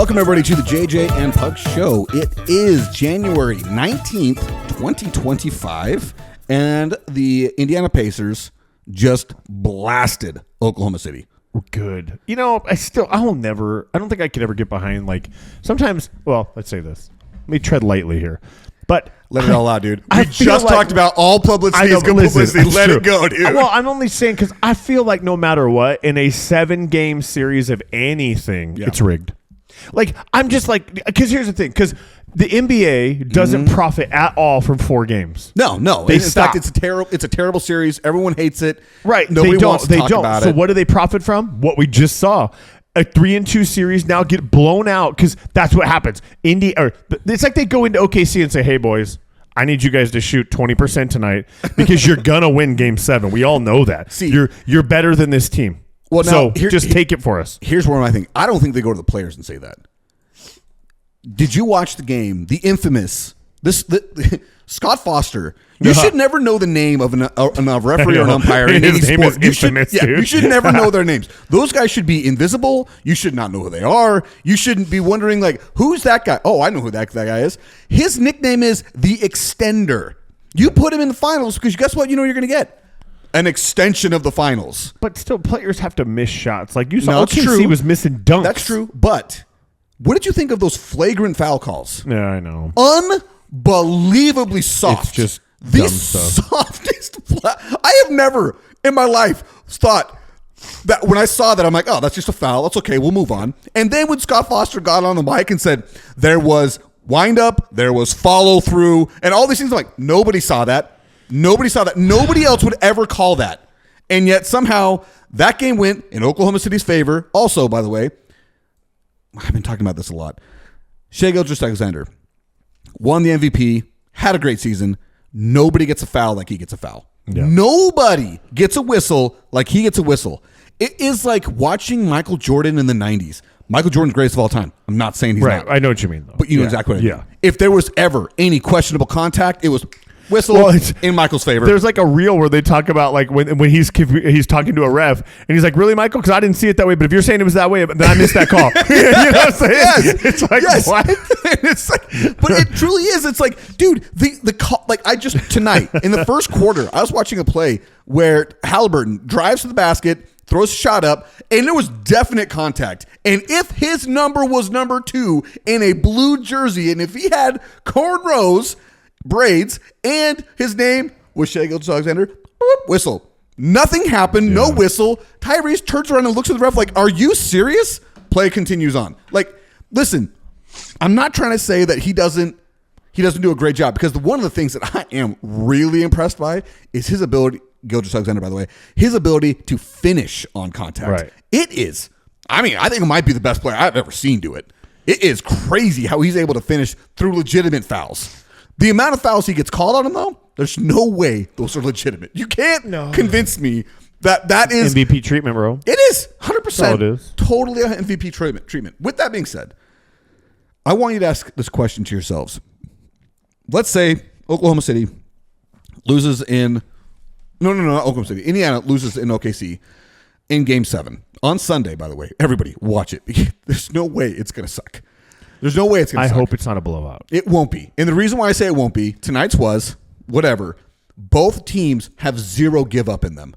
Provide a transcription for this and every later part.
Welcome, everybody, to the JJ and Pug Show. It is January 19th, 2025, and the Indiana Pacers just blasted Oklahoma City. Good. You know, I don't think I could ever get behind, like, sometimes, well, let's say this. Let me tread lightly here. But let it all out, dude. We just talked about all publicity is good publicity. Let it go, dude. Well, I'm only saying because I feel like no matter what, in a 7-game series of anything, it's rigged. Like, I'm just like, because here's the thing, because the NBA doesn't profit at all from 4 games. No. In fact, it's a terrible series. Everyone hates it. Right. Nobody wants to talk about it. So what do they profit from? What we just saw. A 3-2 series now get blown out because that's what happens. It's like they go into OKC and say, "Hey, boys, I need you guys to shoot 20% tonight because you're gonna win Game 7. We all know that. See, you're better than this team. Well, now, just take it for us." Here's where I think. I don't think they go to the players and say that. Did you watch the game? The infamous Scott Foster. You should never know the name of a referee or an umpire in any sport. You should never know their names. Those guys should be invisible. You should not know who they are. You shouldn't be wondering, like, who's that guy? Oh, I know who that guy is. His nickname is the Extender. You put him in the finals because guess what? You know you're going to get an extension of the finals. But still, players have to miss shots. Like you saw, OKC was missing dunks. That's true. But what did you think of those flagrant foul calls? Yeah, I know. Unbelievably soft. It's just the softest. I have never in my life thought that when I saw that, I'm like, oh, that's just a foul. That's okay. We'll move on. And then when Scott Foster got on the mic and said there was wind up, there was follow through, and all these things, I'm like, nobody saw that. Nobody saw that. Nobody else would ever call that. And yet somehow that game went in Oklahoma City's favor. Also, by the way, I've been talking about this a lot. Shai Gilgeous-Alexander won the MVP, had a great season. Nobody gets a foul like he gets a foul. Yeah. Nobody gets a whistle like he gets a whistle. It is like watching Michael Jordan in the 90s. Michael Jordan's greatest of all time. I'm not saying he's not. I know what you mean, though. But you know exactly what I mean. If there was ever any questionable contact, it was whistle in Michael's favor. There's like a reel where they talk about like when he's talking to a ref and he's like, "Really, Michael? Because I didn't see it that way. But if you're saying it was that way, then I missed that call." You know what I'm saying? Yes. It's like what? It's like, but it truly is. It's like, dude, the call. Like I just tonight in the first quarter, I was watching a play where Halliburton drives to the basket, throws a shot up, and there was definite contact. And if his number was number 2 in a blue jersey, and if he had cornrows, braids, and his name was Shai Gilgeous-Alexander, whistle. Nothing happened. Yeah. No whistle. Tyrese turns around and looks at the ref like, "Are you serious?" Play continues on. Like, listen, I'm not trying to say that he doesn't do a great job, because one of the things that I am really impressed by is his ability, Gilgeous-Alexander, by the way, his ability to finish on contact. Right. It is, I think it might be the best player I've ever seen do it. It is crazy how he's able to finish through legitimate fouls. The amount of fouls he gets called on him, though, there's no way those are legitimate. You can't convince me that is MVP treatment, bro. It is 100%. It is Totally a MVP treatment. With that being said, I want you to ask this question to yourselves. Let's say Oklahoma City loses in not Oklahoma City. Indiana loses in OKC in Game 7 on Sunday. By the way, everybody watch it. There's no way it's gonna suck. There's no way it's going to suck. I hope it's not a blowout. It won't be. And the reason why I say it won't be, tonight's was, whatever, both teams have zero give up in them.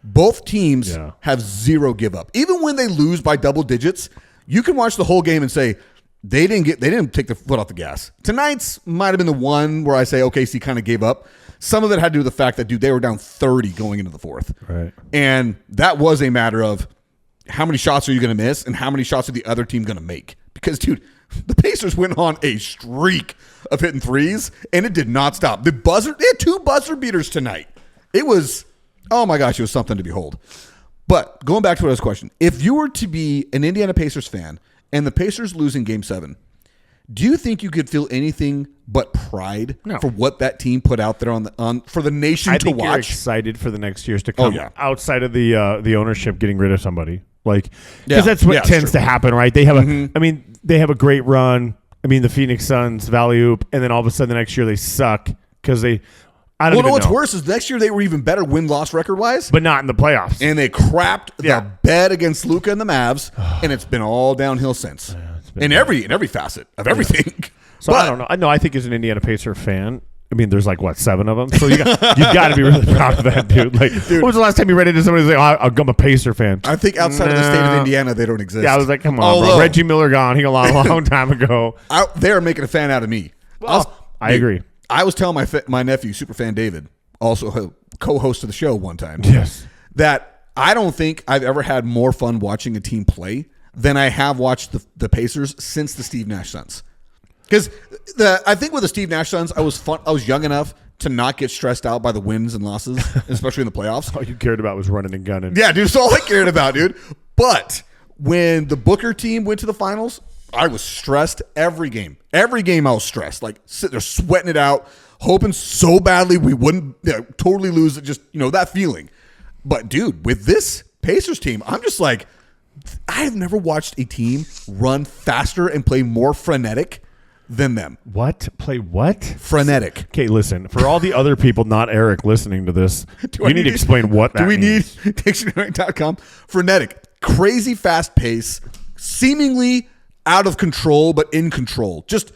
Both teams have zero give up. Even when they lose by double digits, you can watch the whole game and say, they didn't take their foot off the gas. Tonight's might have been the one where I say OKC kind of gave up. Some of it had to do with the fact that, dude, they were down 30 going into the fourth. Right. And that was a matter of how many shots are you going to miss and how many shots are the other team going to make? Because, dude, the Pacers went on a streak of hitting threes, and it did not stop. They had 2 buzzer beaters tonight. It was, oh my gosh, it was something to behold. But going back to what I was questioning, if you were to be an Indiana Pacers fan and the Pacers lose in Game 7, do you think you could feel anything but pride for what that team put out there for the nation to watch? I think you're excited for the next years to come. Outside of the ownership getting rid of somebody, like, because that's what tends to happen, right? They have they have a great run. The Phoenix Suns, Valley-Oop, and then all of a sudden the next year they suck because they. I don't know. What's worse is next year they were even better win-loss record-wise. But not in the playoffs. And they crapped the bed against Luka and the Mavs, and it's been all downhill since. in every facet of everything. So I don't know. I think as an Indiana Pacer fan, I mean, there's like, 7 of them? So you've got to be really proud of that, dude. Like, when was the last time you read into somebody who's like, I'm a Pacer fan? I think outside of the state of Indiana, they don't exist. Yeah, I was like, come on, bro. Reggie Miller gone. He a long time ago. They are making a fan out of me. Well, I agree. I was telling my nephew, Superfan David, also a co-host of the show one time, that I don't think I've ever had more fun watching a team play than I have watched the Pacers since the Steve Nash Suns. Because I think with the Steve Nash Suns, I was young enough to not get stressed out by the wins and losses, especially in the playoffs. All you cared about was running and gunning. Yeah, dude, that's all I cared about, dude. But when the Booker team went to the finals, I was stressed every game. Every game I was stressed, like sitting there sweating it out, hoping so badly we wouldn't totally lose it, just, that feeling. But, dude, with this Pacers team, I'm just like, I have never watched a team run faster and play more frenetic than them. What? Play what? Frenetic. Okay, listen. For all the other people, not Eric, listening to this, you need to explain what that means. Do we need dictionary.com? Frenetic. Crazy fast pace, seemingly out of control, but in control. Just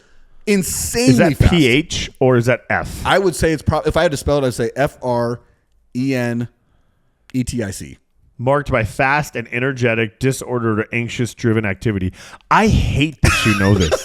insanely fast. Is that fast. PH or is that F? I would say it's probably, if I had to spell it, I'd say FRENETIC. Marked by fast and energetic, disordered, or anxious-driven activity. I hate that you know this.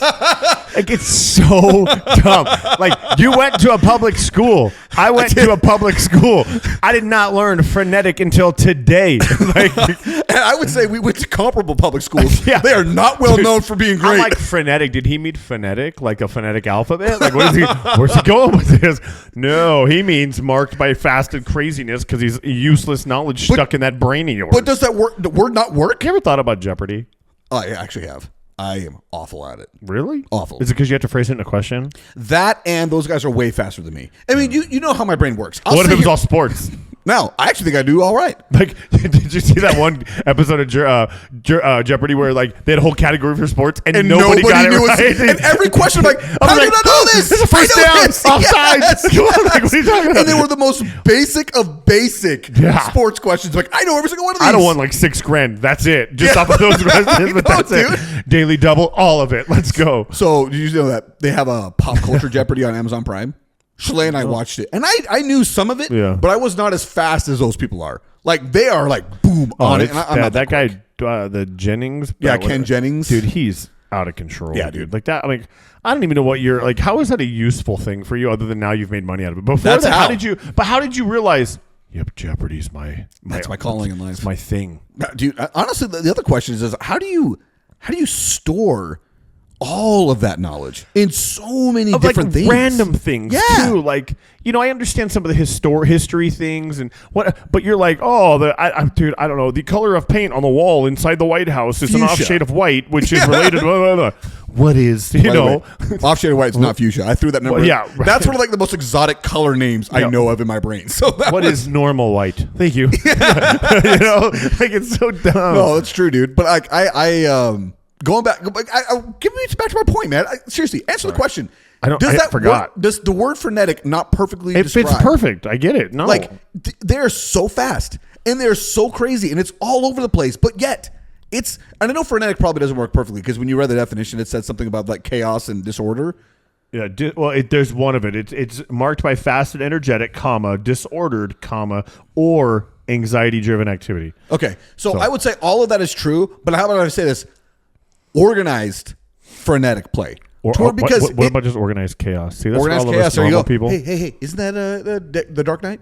Like, it's so dumb. Like, you went to a public school. I went to a public school. I did not learn frenetic until today. Like, and I would say we went to comparable public schools. Yeah. They are not well known for being great. I'm like, frenetic. Did he mean phonetic? Like a phonetic alphabet? Like, what is he? Where's he going with this? No, he means marked by fast and craziness because he's useless knowledge stuck in that brain of yours. But does that word not work? You ever thought about Jeopardy? I actually have. I am awful at it. Really? Awful. Is it because you have to phrase it in a question? That and those guys are way faster than me. I mean, you know how my brain works. What if it was all sports? No, I actually think I do all right. Like, did you see that one episode of Jeopardy where like they had a whole category for sports and nobody got it right? And every question, I'm like, how did I not know this? It's a first down, offside. Yes, Come on, like, what are you talking about? And they were the most basic of basic sports questions. Like, I know every single one of these. I don't want like $6,000. That's it. Just off of those questions, but that's it. Daily double, all of it. Let's go. So, did you know that they have a pop culture Jeopardy on Amazon Prime? Shalay and I watched it, and I knew some of it, but I was not as fast as those people are. Like, they are like boom on it. And I'm not that guy, the Jennings, Ken Jennings, dude, he's out of control. Yeah, dude. Like that. I mean, I don't even know what you're like. How is that a useful thing for you, other than now you've made money out of it? Before That's that, how. how did you realize? Yep, Jeopardy's that's my calling in life. It's my thing, dude. Honestly, the other question is how do you store all of that knowledge in so many different things, random things too. Like, I understand some of the history things and but you're like, dude, I don't know. The color of paint on the wall inside the White House is an off shade of white, which is related. Blah, blah, blah. What is off shade of white is not fuchsia? I threw that number. Well, yeah, right. That's one of like the most exotic color names I know of in my brain. So what is normal white? Thank you. Like, it's so dumb. No, that's true, dude. But like going back, give me back to my point, man. Seriously, answer the question. I forgot. Does the word frenetic not perfectly describe? It's perfect. I get it. No. Like, they're so fast and they're so crazy and it's all over the place. But yet, and I know frenetic probably doesn't work perfectly because when you read the definition, it said something about like chaos and disorder. Yeah, there's one of it. It's marked by fast and energetic, disordered, or anxiety-driven activity. Okay, so I would say all of that is true, but how about I say this? Organized frenetic play. What about just organized chaos? See, that's organized all chaos. Of us normal people. Hey! Isn't that the Dark Knight?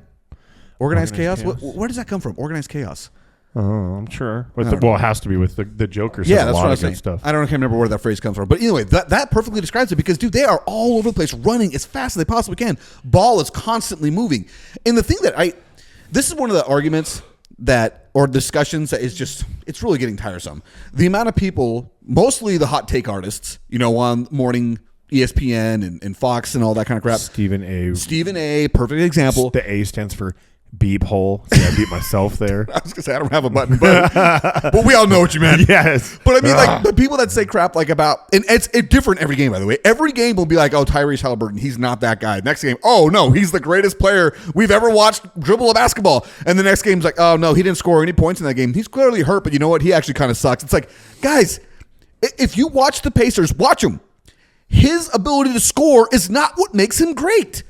Organized chaos. Where does that come from? Organized chaos. Oh, I'm sure. It has to be with the Joker. Yeah, that's what I was saying. Stuff. I can't remember where that phrase comes from. But anyway, that perfectly describes it because, dude, they are all over the place, running as fast as they possibly can. Ball is constantly moving. And the thing this is one of the arguments or discussions that is just, it's really getting tiresome. The amount of people, mostly the hot take artists, on morning ESPN and Fox and all that kind of crap. Stephen A. Perfect example. The A stands for beep hole. See, I beat myself there. I was gonna say I don't have a button, but we all know what you meant. Yes, but I mean, like the people that say crap like about, and it's different every game. By the way, every game will be like, oh, Tyrese Halliburton, he's not that guy. Next game, oh no, he's the greatest player we've ever watched dribble a basketball. And the next game's like, oh no, he didn't score any points in that game. He's clearly hurt, but you know what? He actually kind of sucks. It's like, guys, If you watch the Pacers, watch him. His ability to score is not what makes him great.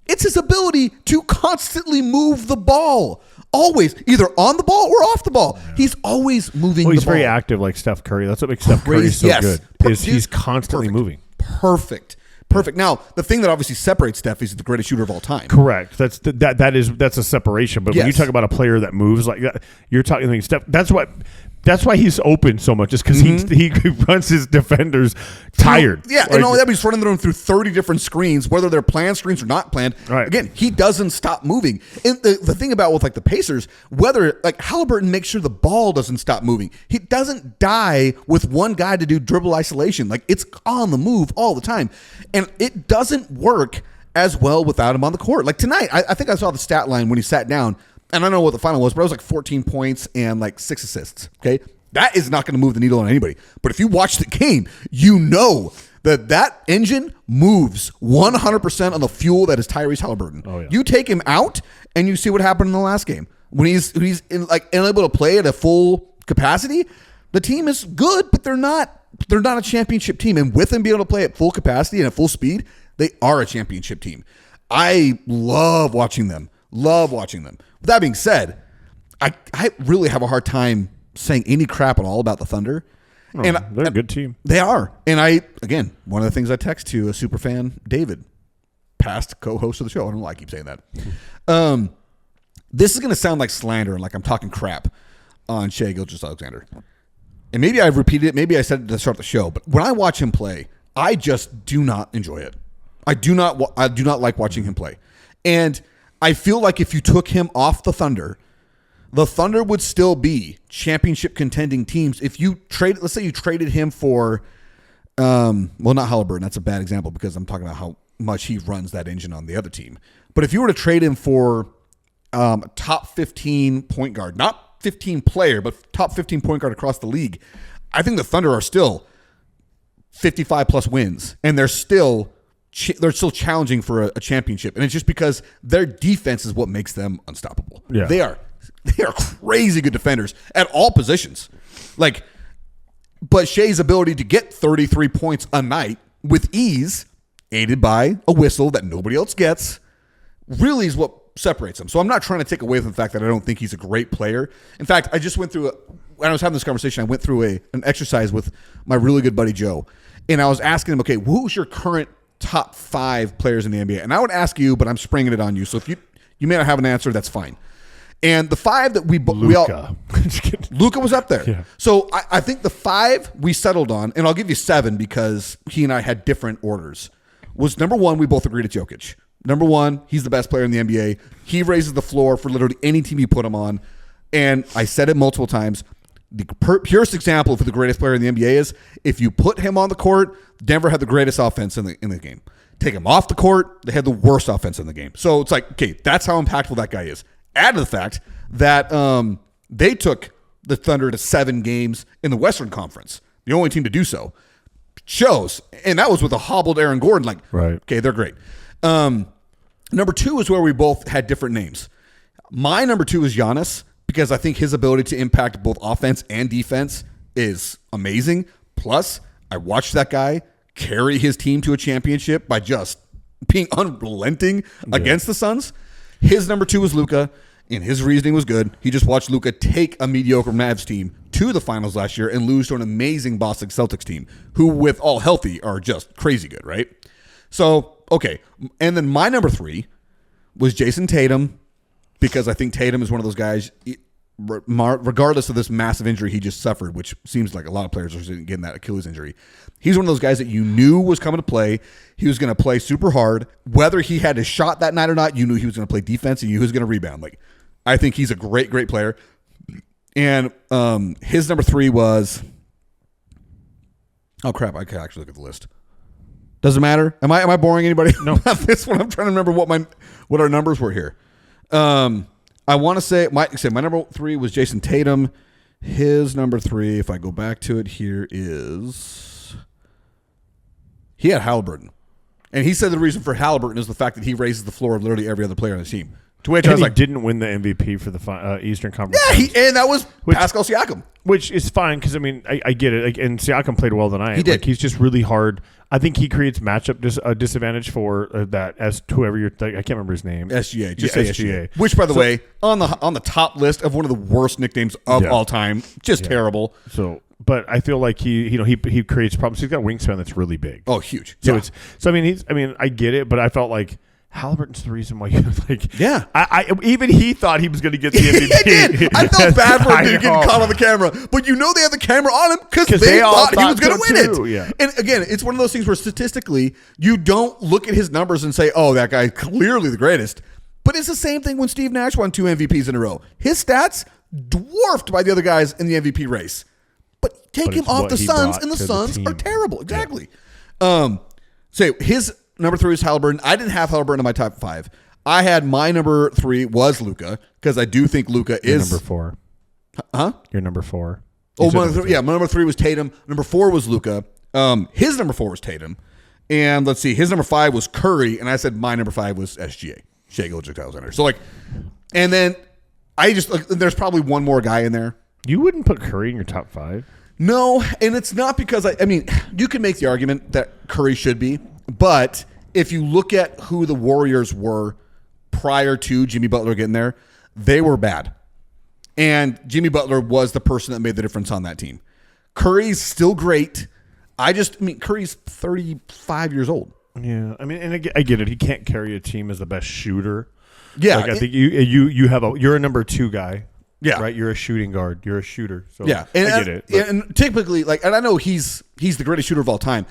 It's his ability to constantly move the ball. Always, either on the ball or off the ball. Yeah. He's always moving the ball. He's very active like Steph Curry. That's what makes Steph Curry so good. He's constantly moving. Perfect. Now, the thing that obviously separates Steph is the greatest shooter of all time. Correct. That's a separation. But when you talk about a player that moves like that, you're talking like Steph. That's why he's open so much, is because he runs his defenders tired. Yeah, and all that, he's running them through 30 different screens, whether they're planned screens or not planned. Right. Again, he doesn't stop moving. And the thing about with like the Pacers, whether like Halliburton makes sure the ball doesn't stop moving. He doesn't die with one guy to do dribble isolation. Like, it's on the move all the time. And it doesn't work as well without him on the court. Like tonight, I think I saw the stat line when he sat down. And I don't know what the final was, but it was like 14 points and like 6 assists. Okay. That is not going to move the needle on anybody. But if you watch the game, you know that engine moves 100% on the fuel that is Tyrese Halliburton. Oh, yeah. You take him out and you see what happened in the last game. When he's unable to play at a full capacity, the team is good, but they're not a championship team. And with him being able to play at full capacity and at full speed, they are a championship team. I love watching them. With that being said, I really have a hard time saying any crap at all about the Thunder. And they're a good team. They are. And again, one of the things I text to a super fan, David, past co-host of the show. I don't know why I keep saying that. This is going to sound like slander and like I'm talking crap on Shai Gilgeous-Alexander. And maybe I've repeated it. Maybe I said it to start the show. But when I watch him play, I just do not enjoy it. I do not like watching him play. And I feel like if you took him off the Thunder would still be championship contending teams. If you let's say you traded him for, not Halliburton. That's a bad example because I'm talking about how much he runs that engine on the other team. But if you were to trade him for a top 15 point guard, not 15 player, but top 15 point guard across the league, I think the Thunder are still 55 plus wins, and they're still challenging for a championship. And it's just because their defense is what makes them unstoppable. Yeah. They are crazy good defenders at all positions. But Shai's ability to get 33 points a night with ease, aided by a whistle that nobody else gets, really is what separates him. So I'm not trying to take away from the fact that I don't think he's a great player. In fact, I just went through when I was having this conversation, I went through an exercise with my really good buddy Joe, and I was asking him, okay, who's your current top 5 players in the NBA? And I would ask you, but I'm springing it on you. So if you may not have an answer, that's fine. And the 5 that Luka was up there. Yeah. So I think the 5 we settled on, and I'll give you 7 because he and I had different orders, was number 1, we both agreed it's Jokic. Number 1, he's the best player in the NBA. He raises the floor for literally any team you put him on. And I said it multiple times. The purest example of who the greatest player in the NBA is, if you put him on the court, Denver had the greatest offense in the game. Take him off the court, they had the worst offense in the game. So it's like, okay, that's how impactful that guy is. Add to the fact that they took the Thunder to 7 games in the Western Conference, the only team to do so. Shows. And that was with a hobbled Aaron Gordon. Right. Okay, they're great. Number 2 is where we both had different names. My number 2 is Giannis, because I think his ability to impact both offense and defense is amazing. Plus, I watched that guy carry his team to a championship by just being unrelenting against the Suns. His number 2 is Luka, and his reasoning was good. He just watched Luka take a mediocre Mavs team to the finals last year and lose to an amazing Boston Celtics team, who, with all healthy, are just crazy good, right? So, okay. And then my number 3 was Jason Tatum, because I think Tatum is one of those guys, regardless of this massive injury he just suffered, which seems like a lot of players are getting that Achilles injury. He's one of those guys that you knew was coming to play. He was going to play super hard. Whether he had his shot that night or not, you knew he was going to play defense and you knew he was going to rebound. I think he's a great, great player. And his number 3 was, oh crap, I can actually look at the list. Doesn't matter. Am I boring anybody? No. About this one? I'm trying to remember what our numbers were here. I want to say my number 3 was Jason Tatum. His number 3, if I go back to it here, is he had Halliburton. And he said the reason for Halliburton is the fact that he raises the floor of literally every other player on the team. To which and I was he like, didn't win the MVP for the Eastern Conference. yeah, and that was Pascal Siakam. Which is fine because, I mean, I get it. Like, and Siakam played well tonight. He did. Like, he's just really hard. I think he creates matchup disadvantage for that as to whoever you're. I can't remember his name. SGA. Just say SGA. SGA. Which, by the way, on the top list of one of the worst nicknames of all time. Just terrible. So, but I feel like he creates problems. He's got a wingspan that's really big. Oh, huge. So I mean I get it, but I felt like Halliburton's the reason why you like. Yeah. I even he thought he was going to get the MVP. He did. I felt bad for him getting caught on the camera, but they had the camera on him because they thought he was going to win it. Yeah. And again, it's one of those things where statistically you don't look at his numbers and say, "Oh, that guy's clearly the greatest." But it's the same thing when Steve Nash won 2 MVPs in a row. His stats dwarfed by the other guys in the MVP race. But take him off the Suns, and the Suns are terrible. Exactly. Yeah. So his number 3 is Halliburton. I didn't have Halliburton in my top 5. I had my number 3 was Luka because I do think Luka is number 4. Huh? Your number 4. Oh, my number 3 was Tatum. Number 4 was Luka. His number 4 was Tatum. And let's see, his number 5 was Curry, and I said my number 5 was SGA, Shai Gilgeous-Alexander. So and then there's probably one more guy in there. You wouldn't put Curry in your top 5? No, and it's not because I mean, you can make the argument that Curry should be, but if you look at who the Warriors were prior to Jimmy Butler getting there, they were bad. And Jimmy Butler was the person that made the difference on that team. Curry's still great. Curry's 35 years old. Yeah, I mean, and I get it. He can't carry a team as the best shooter. Yeah, I think you're a number 2 guy. Yeah. Right. You're a shooting guard. You're a shooter. So yeah. I get it. And typically, and I know he's the greatest shooter of all time.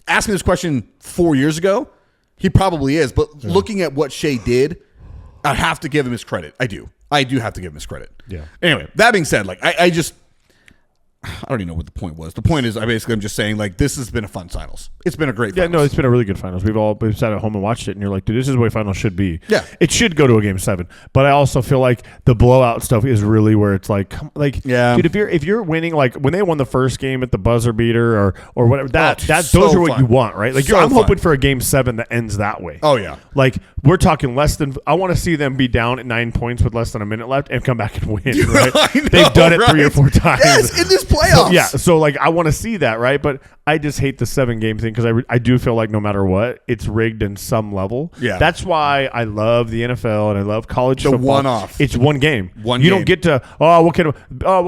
Ask me this question 4 years ago, he probably is. But looking at what Shai did, I have to give him his credit. I do have to give him his credit. Yeah. Anyway, that being said, I don't even know what the point was. The point is, I'm just saying, this has been a fun finals. It's been a great finals. Yeah, no, it's been a really good finals. We've sat at home and watched it, and you're like, dude, this is the way finals should be. Yeah. It should go to a game 7. But I also feel like the blowout stuff is really where it's yeah. Dude, if you're winning, when they won the first game at the buzzer beater or whatever, those so are what fun. you want, right? I'm hoping for a game 7 that ends that way. Oh, yeah. We're talking less than, I want to see them be down at 9 points with less than a minute left and come back and win, right? They've done it 3 or 4 times. Yes, in this playoffs. So I want to see that, right? But I just hate the 7-game thing because I do feel like no matter what, it's rigged in some level. Yeah. That's why I love the NFL and I love college football. one-off. It's one game. You don't get to, we'll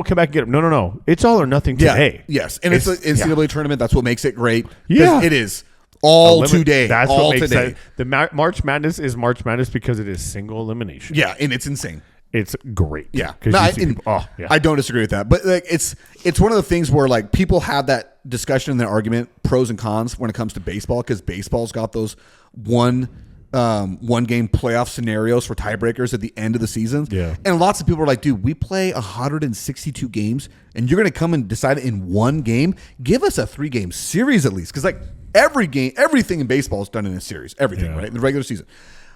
come back and get them. No. It's all or nothing today. Yeah. Yes. And it's an NCAA tournament. That's what makes it great. Yeah. It is. All today. That's all what makes today. it. The March Madness is March Madness because it is single elimination. Yeah, and it's insane. It's great. Yeah. I don't disagree with that. But it's one of the things where people have that discussion in their argument, pros and cons when it comes to baseball, because baseball's got those one game playoff scenarios for tiebreakers at the end of the season. Yeah. And lots of people are like, dude, we play 162 games and you're going to come and decide it in one game? Give us a 3-game series at least. Because everything in baseball is done in a series. Everything, right? In the regular season.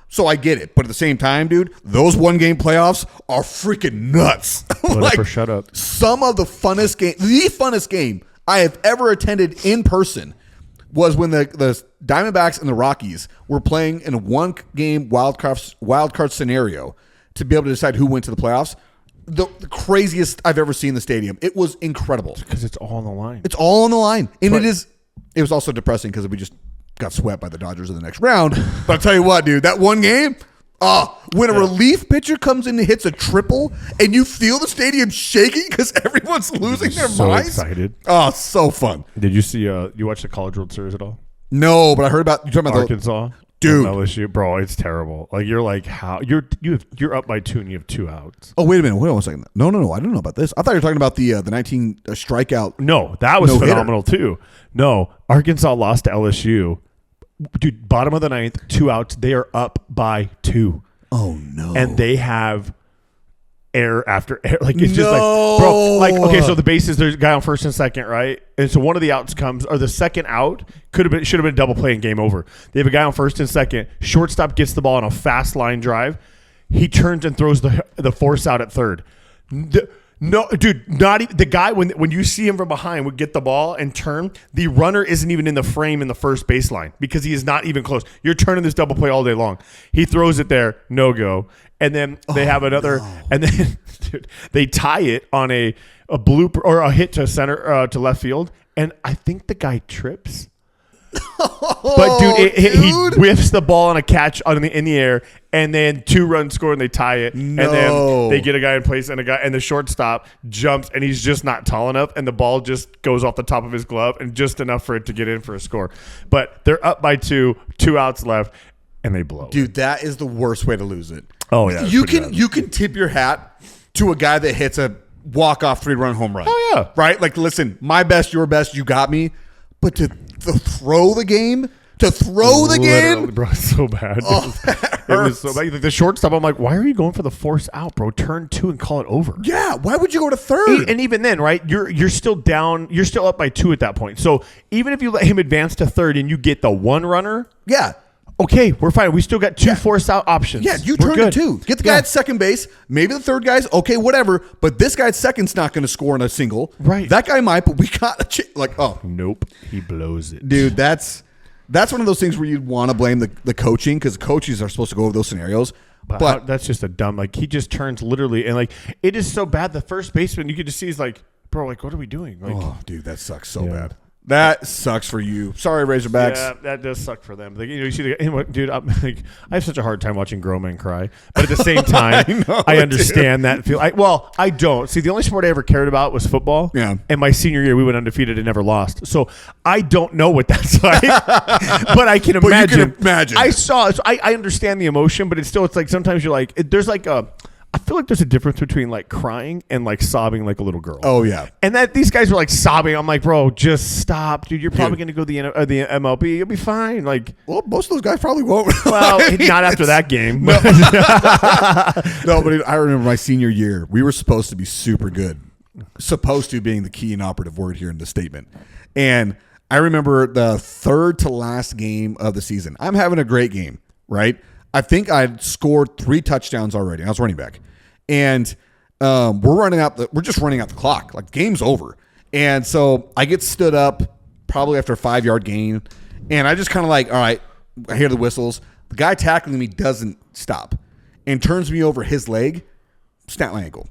So I get it. But at the same time, dude, those 1-game playoffs are freaking nuts. Shut up. Some of the funnest game I have ever attended in person was when the Diamondbacks and the Rockies were playing in a 1-game wild card scenario to be able to decide who went to the playoffs. The craziest I've ever seen in the stadium. It was incredible. Because it's all on the line. It's all on the line. And it was also depressing because we just got swept by the Dodgers in the next round. But I'll tell you what, dude, that one game, when a relief pitcher comes in and hits a triple and you feel the stadium shaking because everyone's losing their minds. Excited. Oh, so fun. Did you see, you watch the College World Series at all? No, but I heard about, you talking about Arkansas? Dude. LSU, bro, it's terrible. You're like, how? You're up by 2 and you have 2 outs. Oh, wait a minute. Wait on a second. No. I didn't know about this. I thought you were talking about the 19 strikeout. No, that was phenomenal too. No, Arkansas lost to LSU. Dude, bottom of the 9th, 2 outs. They are up by 2. Oh, no. And they have error after error. It's just bro, okay, so the bases, there's a guy on first and second, right? And so one of the outs comes, or the second out should have been a double play and game over. They have a guy on first and second. Shortstop gets the ball on a fast line drive. He turns and throws the force out at third. No, dude, not even the guy when you see him from behind would get the ball and turn. The runner isn't even in the frame in the first baseline because he is not even close. You're turning this double play all day long. He throws it there, no go, and then they have another, and then dude, they tie it on a blooper or a hit to center to left field, and I think the guy trips. But dude, he whiffs the ball on a catch in the air, and then 2-run score, and they tie it, and then they get a guy in place, and the shortstop jumps, and he's just not tall enough, and the ball just goes off the top of his glove, and just enough for it to get in for a score. But they're up by 2 outs left, and they blow. Dude, that is the worst way to lose it. Oh yeah, you can tip your hat to a guy that hits a walk-off 3-run home run. Oh yeah, right. Like, listen, my best, your best, you got me, but to throw the game. Bro, it's so bad. It was so bad. Like the shortstop, I'm like, why are you going for the force out, bro? Turn 2 and call it over. Yeah, why would you go to third? And even then, right, you're still down. You're still up by 2 at that point. So even if you let him advance to third and you get the 1 runner, yeah, okay, we're fine. We still got 2 force out options. Yeah, you turn to 2. Get the guy at second base. Maybe the third guy's okay, whatever. But this guy at second's not going to score in a single. Right. That guy might, but we got nope, he blows it, dude. That's one of those things where you'd want to blame the coaching, because coaches are supposed to go over those scenarios. But that's just a dumb, like, he just turns literally, and like, it is so bad. The first baseman, you could just see, he's like, bro, like, what are we doing? Like, oh, dude, that sucks so bad. That sucks for you. Sorry, Razorbacks. Yeah, that does suck for them. Like, you see, dude, I have such a hard time watching grown men cry, but at the same time, I understand that feel. I don't. See, the only sport I ever cared about was football. Yeah. And my senior year, we went undefeated and never lost. So I don't know what that's like, but I can imagine. You can imagine. I saw. So I understand the emotion, but it's like sometimes you're like, there's like a. I feel like there's a difference between like crying and like sobbing like a little girl. Oh yeah. And that these guys were like sobbing. I'm like, bro, just stop, dude. You're probably going to go to the MLB. You'll be fine. Like, well, most of those guys probably won't. Well, not after that game. No, no, but I remember my senior year, we were supposed to be super good. Supposed to being the key and operative word here in the statement. And I remember the third to last game of the season. I'm having a great game, right? I think I'd scored 3 touchdowns already. I was running back. And we're just running out the clock. Like, game's over. And so I get stood up probably after a 5-yard gain. And I just kind of like, all right, I hear the whistles. The guy tackling me doesn't stop and turns me over his leg, snap my ankle.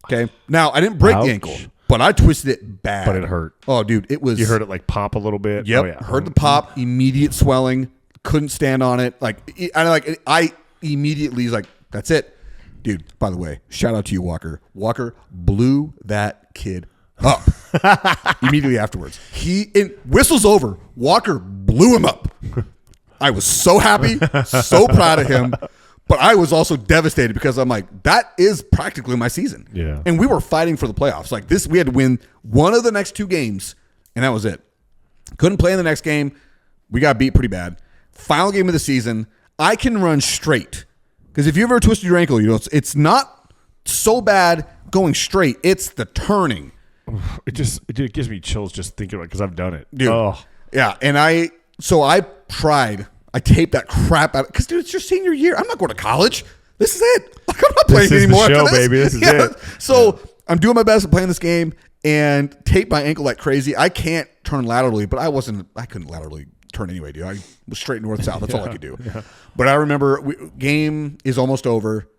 Okay. Now, I didn't break the ankle, but I twisted it bad. But it hurt. Oh, dude, it was. You heard it like pop a little bit? Yep. Oh, yeah. Heard the pop, immediate swelling. Couldn't stand on it. I immediately was like, that's it. Dude, by the way, shout out to you, Walker. Walker blew that kid up immediately afterwards. Whistle's over. Walker blew him up. I was so happy, so proud of him. But I was also devastated because I'm like, that is practically my season. Yeah. And we were fighting for the playoffs. Like this, we had to win one of the next 2 games, and that was it. Couldn't play in the next game. We got beat pretty bad. Final game of the season, I can run straight. Because if you ever twisted your ankle, it's not so bad going straight. It's the turning. It gives me chills just thinking about it because I've done it. Dude. Oh. Yeah, and I tried. I taped that crap out. Because, dude, it's your senior year. I'm not going to college. This is it. Like, I'm not playing anymore. This is the show, baby. This is it. So I'm doing my best at playing this game and tape my ankle like crazy. I can't turn laterally, but I couldn't laterally turn anyway, dude. I was straight north-south. That's all I could do. Yeah. But I remember game is almost over.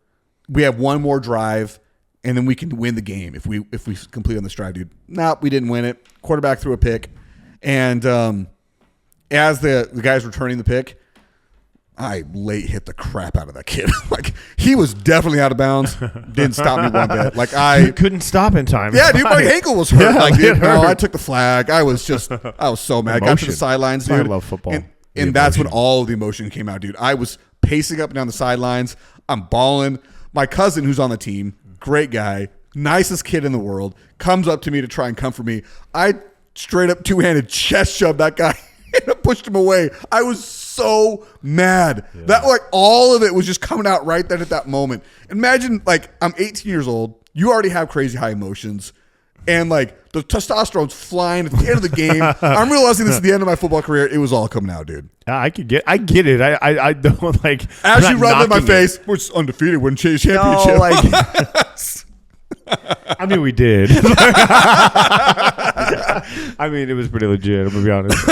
We have one more drive, and then we can win the game if we complete on this drive, dude. Nope, we didn't win it. Quarterback threw a pick. And as the guys returning the pick, I late hit the crap out of that kid. Like, he was definitely out of bounds. Didn't stop me one bit. Like, you couldn't stop in time. Yeah, dude, my ankle was hurt. Yeah, like, dude, it hurt. I took the flag. I was so mad. Got to the sidelines, dude. I love football. And that's when all of the emotion came out, dude. I was pacing up and down the sidelines. I'm bawling. My cousin, who's on the team, great guy, nicest kid in the world, comes up to me to try and comfort me. I straight up 2-handed chest shoved that guy and I pushed him away. I was so mad. Yeah. That, like, all of it was just coming out right then at that moment. Imagine, like, I'm 18 years old. You already have crazy high emotions. And, like, the testosterone's flying at the end of the game. I'm realizing this is the end of my football career. It was all coming out, dude. I get it. I don't, like. As you rubbed in my face, we're just undefeated, wouldn't change championship. No, like. I mean, we did. I mean, it was pretty legit. I'm gonna be honest.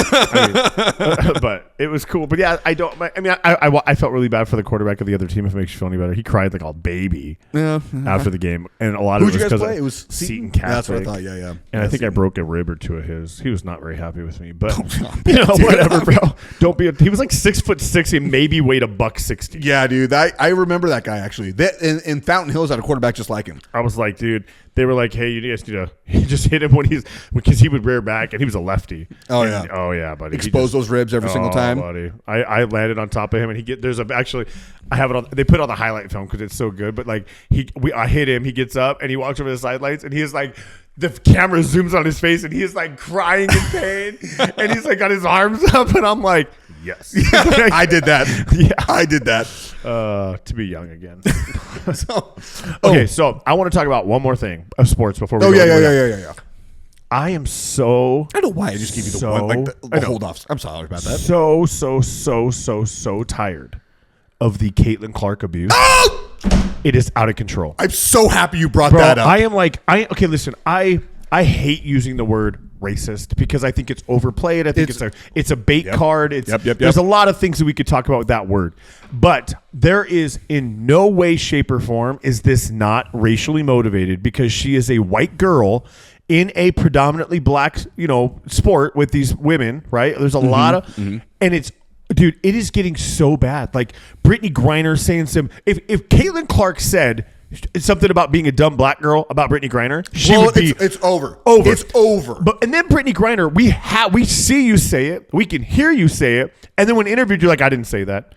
But it was cool. But yeah, I felt really bad for the quarterback of the other team. If it makes you feel any better, he cried like a baby after the game, and a lot of Who'd it you guys was play? because It was Seton Catholic. That's what I thought. Yeah. And I think I broke a rib or two of his. He was not very happy with me, but Dude, whatever, bro. Don't be. He was like 6'6" and maybe weighed $160. Yeah, dude. I remember that guy actually. In Fountain Hills had a quarterback just like him. I was like, dude. They were like, hey, you guys need to. He just hit him because he would rear back and he was a lefty. Oh yeah, buddy. Expose those ribs every single time. Buddy. I landed on top of him and I have it on. They put it on the highlight film because it's so good. But like I hit him. He gets up and he walks over the sidelines and he is like. The camera zooms on his face and he is like crying in pain and he's like got his arms up and I'm like, yes. I did that. Yeah. I did that. To be young again. So I want to talk about one more thing of sports before we go. Yeah. I am so. I don't know why I just gave you the one, like the hold offs. I'm sorry about that. So tired of the Caitlin Clark abuse. Oh! It is out of control. I'm so happy you brought that up. I am like, okay, listen, I hate using the word racist because I think it's overplayed. I think it's a bait card. There's a lot of things that we could talk about with that word. But there is in no way, shape, or form is this not racially motivated because she is a white girl in a predominantly black, sport with these women, right? There's a lot of, and it's, dude, it is getting so bad. Like Brittany Griner saying if Caitlin Clark said something about being a dumb black girl about Brittany Griner, it's over. It's over. And then Brittany Griner, we see you say it, we can hear you say it, and then when interviewed, you're like, I didn't say that.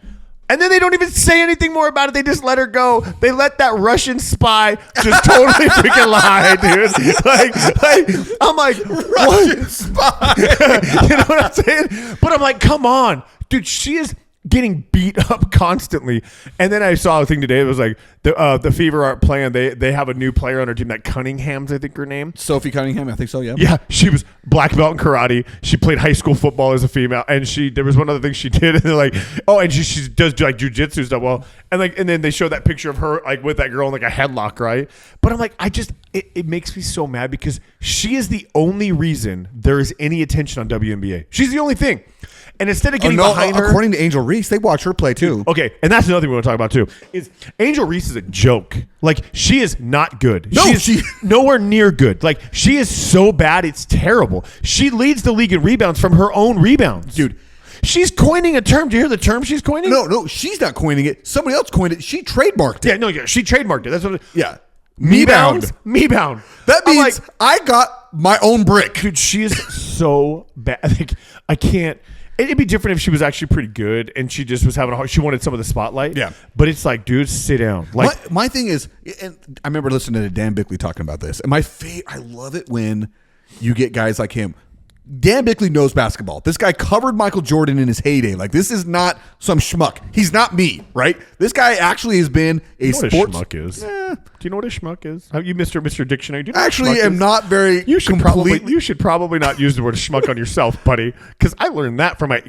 And then they don't even say anything more about it. They just let her go. They let that Russian spy just totally freaking lie, dude. Like I'm like, Russian spy. You know what I'm saying? But I'm like, come on. Dude, she is getting beat up constantly. And then I saw a thing today. It was like the Fever aren't playing. They have a new player on her team, that Cunningham's, I think her name. Sophie Cunningham, I think so, yeah. Yeah, she was black belt in karate. She played high school football as a female. And there was one other thing she did. And they're like, oh, and she does like jujitsu stuff. Well, and then they show that picture of her like with that girl in like a headlock, right? But I'm like, it makes me so mad because she is the only reason there is any attention on WNBA. She's the only thing. And instead of getting behind her, according to Angel Reese, they watch her play too. Okay, and that's another thing we want to talk about too. Is Angel Reese is a joke. Like she is not good. No, she's nowhere near good. Like she is so bad, it's terrible. She leads the league in rebounds from her own rebounds, dude. She's coining a term. Do you hear the term she's coining? No, she's not coining it. Somebody else coined it. She trademarked it. She trademarked it. That's what. Yeah. Me bound. That means I got my own brick. Dude, she is so bad. Like, I can't. It'd be different if she was actually pretty good and she just was having a hard. She wanted some of the spotlight. Yeah. But it's like, dude, sit down. Like my thing is, and I remember listening to Dan Bickley talking about this. And I love it when you get guys like him. Dan Bickley knows basketball. This guy covered Michael Jordan in his heyday. Like, this is not some schmuck. He's not me, right? This guy actually has been a sports. What a schmuck is? Do you know what a schmuck is? Have you, Mr. Dictionary? Do you know actually am not very. You should probably not use the word schmuck on yourself, buddy, because I learned that from my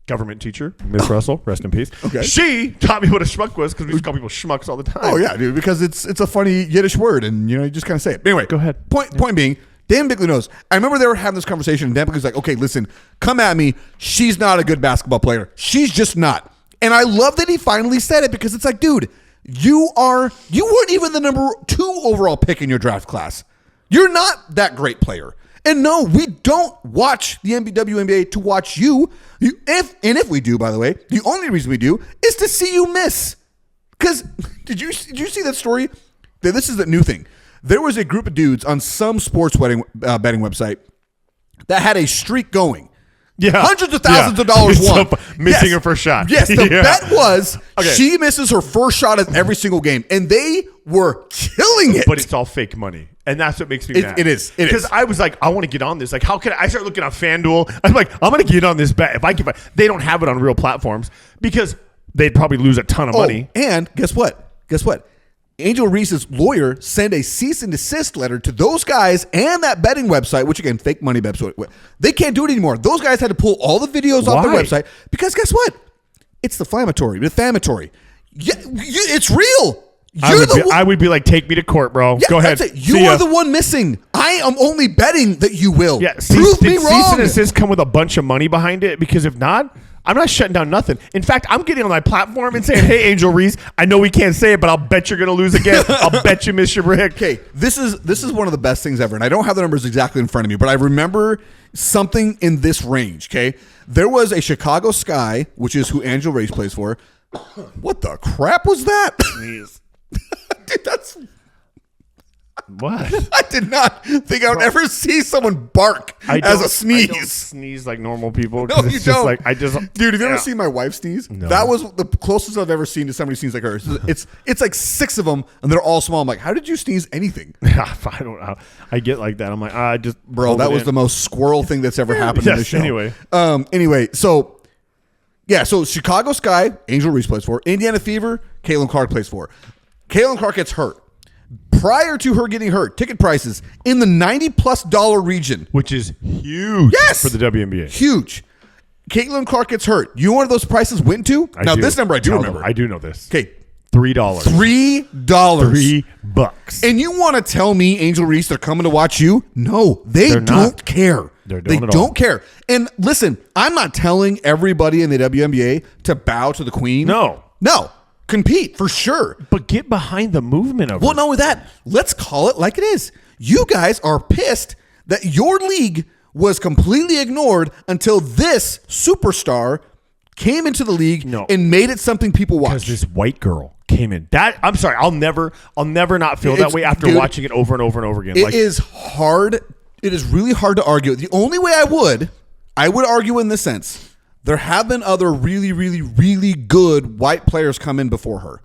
government teacher, Miss Russell. Rest in peace. Okay. She taught me what a schmuck was because we used to call people schmucks all the time. Oh yeah, dude, because it's a funny Yiddish word, and you just kind of say it. Anyway, go ahead. Point being. Dan Bickley knows. I remember they were having this conversation, and Dan Bickley's like, okay, listen, come at me. She's not a good basketball player. She's just not. And I love that he finally said it because it's like, dude, you weren't even the number 2 overall pick in your draft class. You're not that great player. And no, we don't watch the WNBA to watch you. If we do, by the way, the only reason we do is to see you miss. Because did you see that story? This is the new thing. There was a group of dudes on some sports betting website that had a streak going. Yeah. Hundreds of thousands of dollars won. Missing her first shot. Yes, the bet was she misses her first shot of every single game. And they were killing it. But it's all fake money. And that's what makes me mad. It is. Because I was like, I want to get on this. Like, how can I start looking on FanDuel? I'm like, I'm going to get on this bet. They don't have it on real platforms because they'd probably lose a ton of money. And guess what? Angel Reese's lawyer sent a cease and desist letter to those guys and that betting website, which again, fake money website. They can't do it anymore. Those guys had to pull all the videos off their website because guess what? It's defamatory. Yeah, it's real. I would be like, take me to court, bro. Yeah, Go ahead. You are the one missing. I am only betting that you will. Yeah, prove me cease wrong. and desist come with a bunch of money behind it, because if not, I'm not shutting down nothing. In fact, I'm getting on my platform and saying, hey, Angel Reese, I know we can't say it, but I'll bet you're going to lose again. I'll bet you miss your brick. Okay, this is one of the best things ever, and I don't have the numbers exactly in front of me, but I remember something in this range, okay? There was a Chicago Sky, which is who Angel Reese plays for. What the crap was that? Dude, that's... What? I did not think I would ever see someone bark as a sneeze. I don't sneeze like normal people. No, you don't. Dude, have you ever seen my wife sneeze? No. That was the closest I've ever seen to somebody sneeze like her. It's like 6 of them, and they're all small. I'm like, how did you sneeze anything? I don't know. I get like that. I'm like, I just... Bro, that was the most squirrel thing that's ever happened in this show. Anyway, so Chicago Sky, Angel Reese plays for. Indiana Fever, Caitlin Clark plays for. Caitlin Clark gets hurt. Prior to her getting hurt, ticket prices in the $90+ region, which is huge for the WNBA. Huge. Caitlin Clark gets hurt. You know what those prices went to? This number I do remember. I do know this. Okay. $3. $3. And you want to tell me, Angel Reese, they're coming to watch you? No, they don't care. They don't care. And listen, I'm not telling everybody in the WNBA to bow to the queen. No. Compete for sure. But get behind the movement of it. Well, not only that, let's call it like it is. You guys are pissed that your league was completely ignored until this superstar came into the league and made it something people watch. Because this white girl came in. I'm sorry, I'll never not feel that way after watching it over and over and over again. It is hard. It is really hard to argue. The only way I would argue in this sense. There have been other really, really, really good white players come in before her.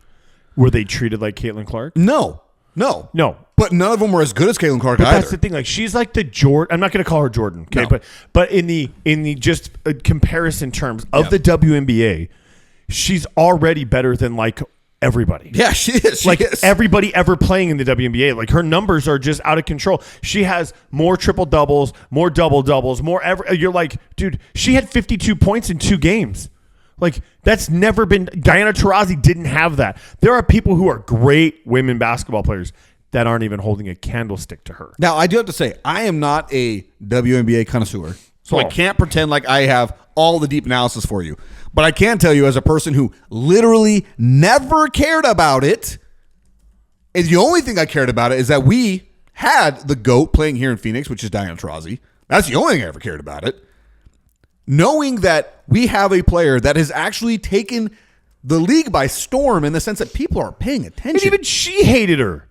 Were they treated like Caitlin Clark? No. But none of them were as good as Caitlin Clark either. That's the thing. Like, she's like the Jordan. I'm not going to call her Jordan. Okay, no. but in the just comparison terms of the WNBA, she's already better than like everybody. Yeah, she is. Everybody ever playing in the WNBA. Like, her numbers are just out of control. She has more triple doubles, more double doubles, you're like, dude, she had 52 points in 2 games. Like, that's never been. Diana Taurasi didn't have that. There are people who are great women basketball players that aren't even holding a candlestick to her. Now, I do have to say, I am not a WNBA connoisseur, so I can't pretend like I have all the deep analysis for you. But I can tell you, as a person who literally never cared about it, and the only thing I cared about it is that we had the GOAT playing here in Phoenix, which is Diana Taurasi. That's the only thing I ever cared about it. Knowing that we have a player that has actually taken the league by storm in the sense that people are paying attention. And even she hated her.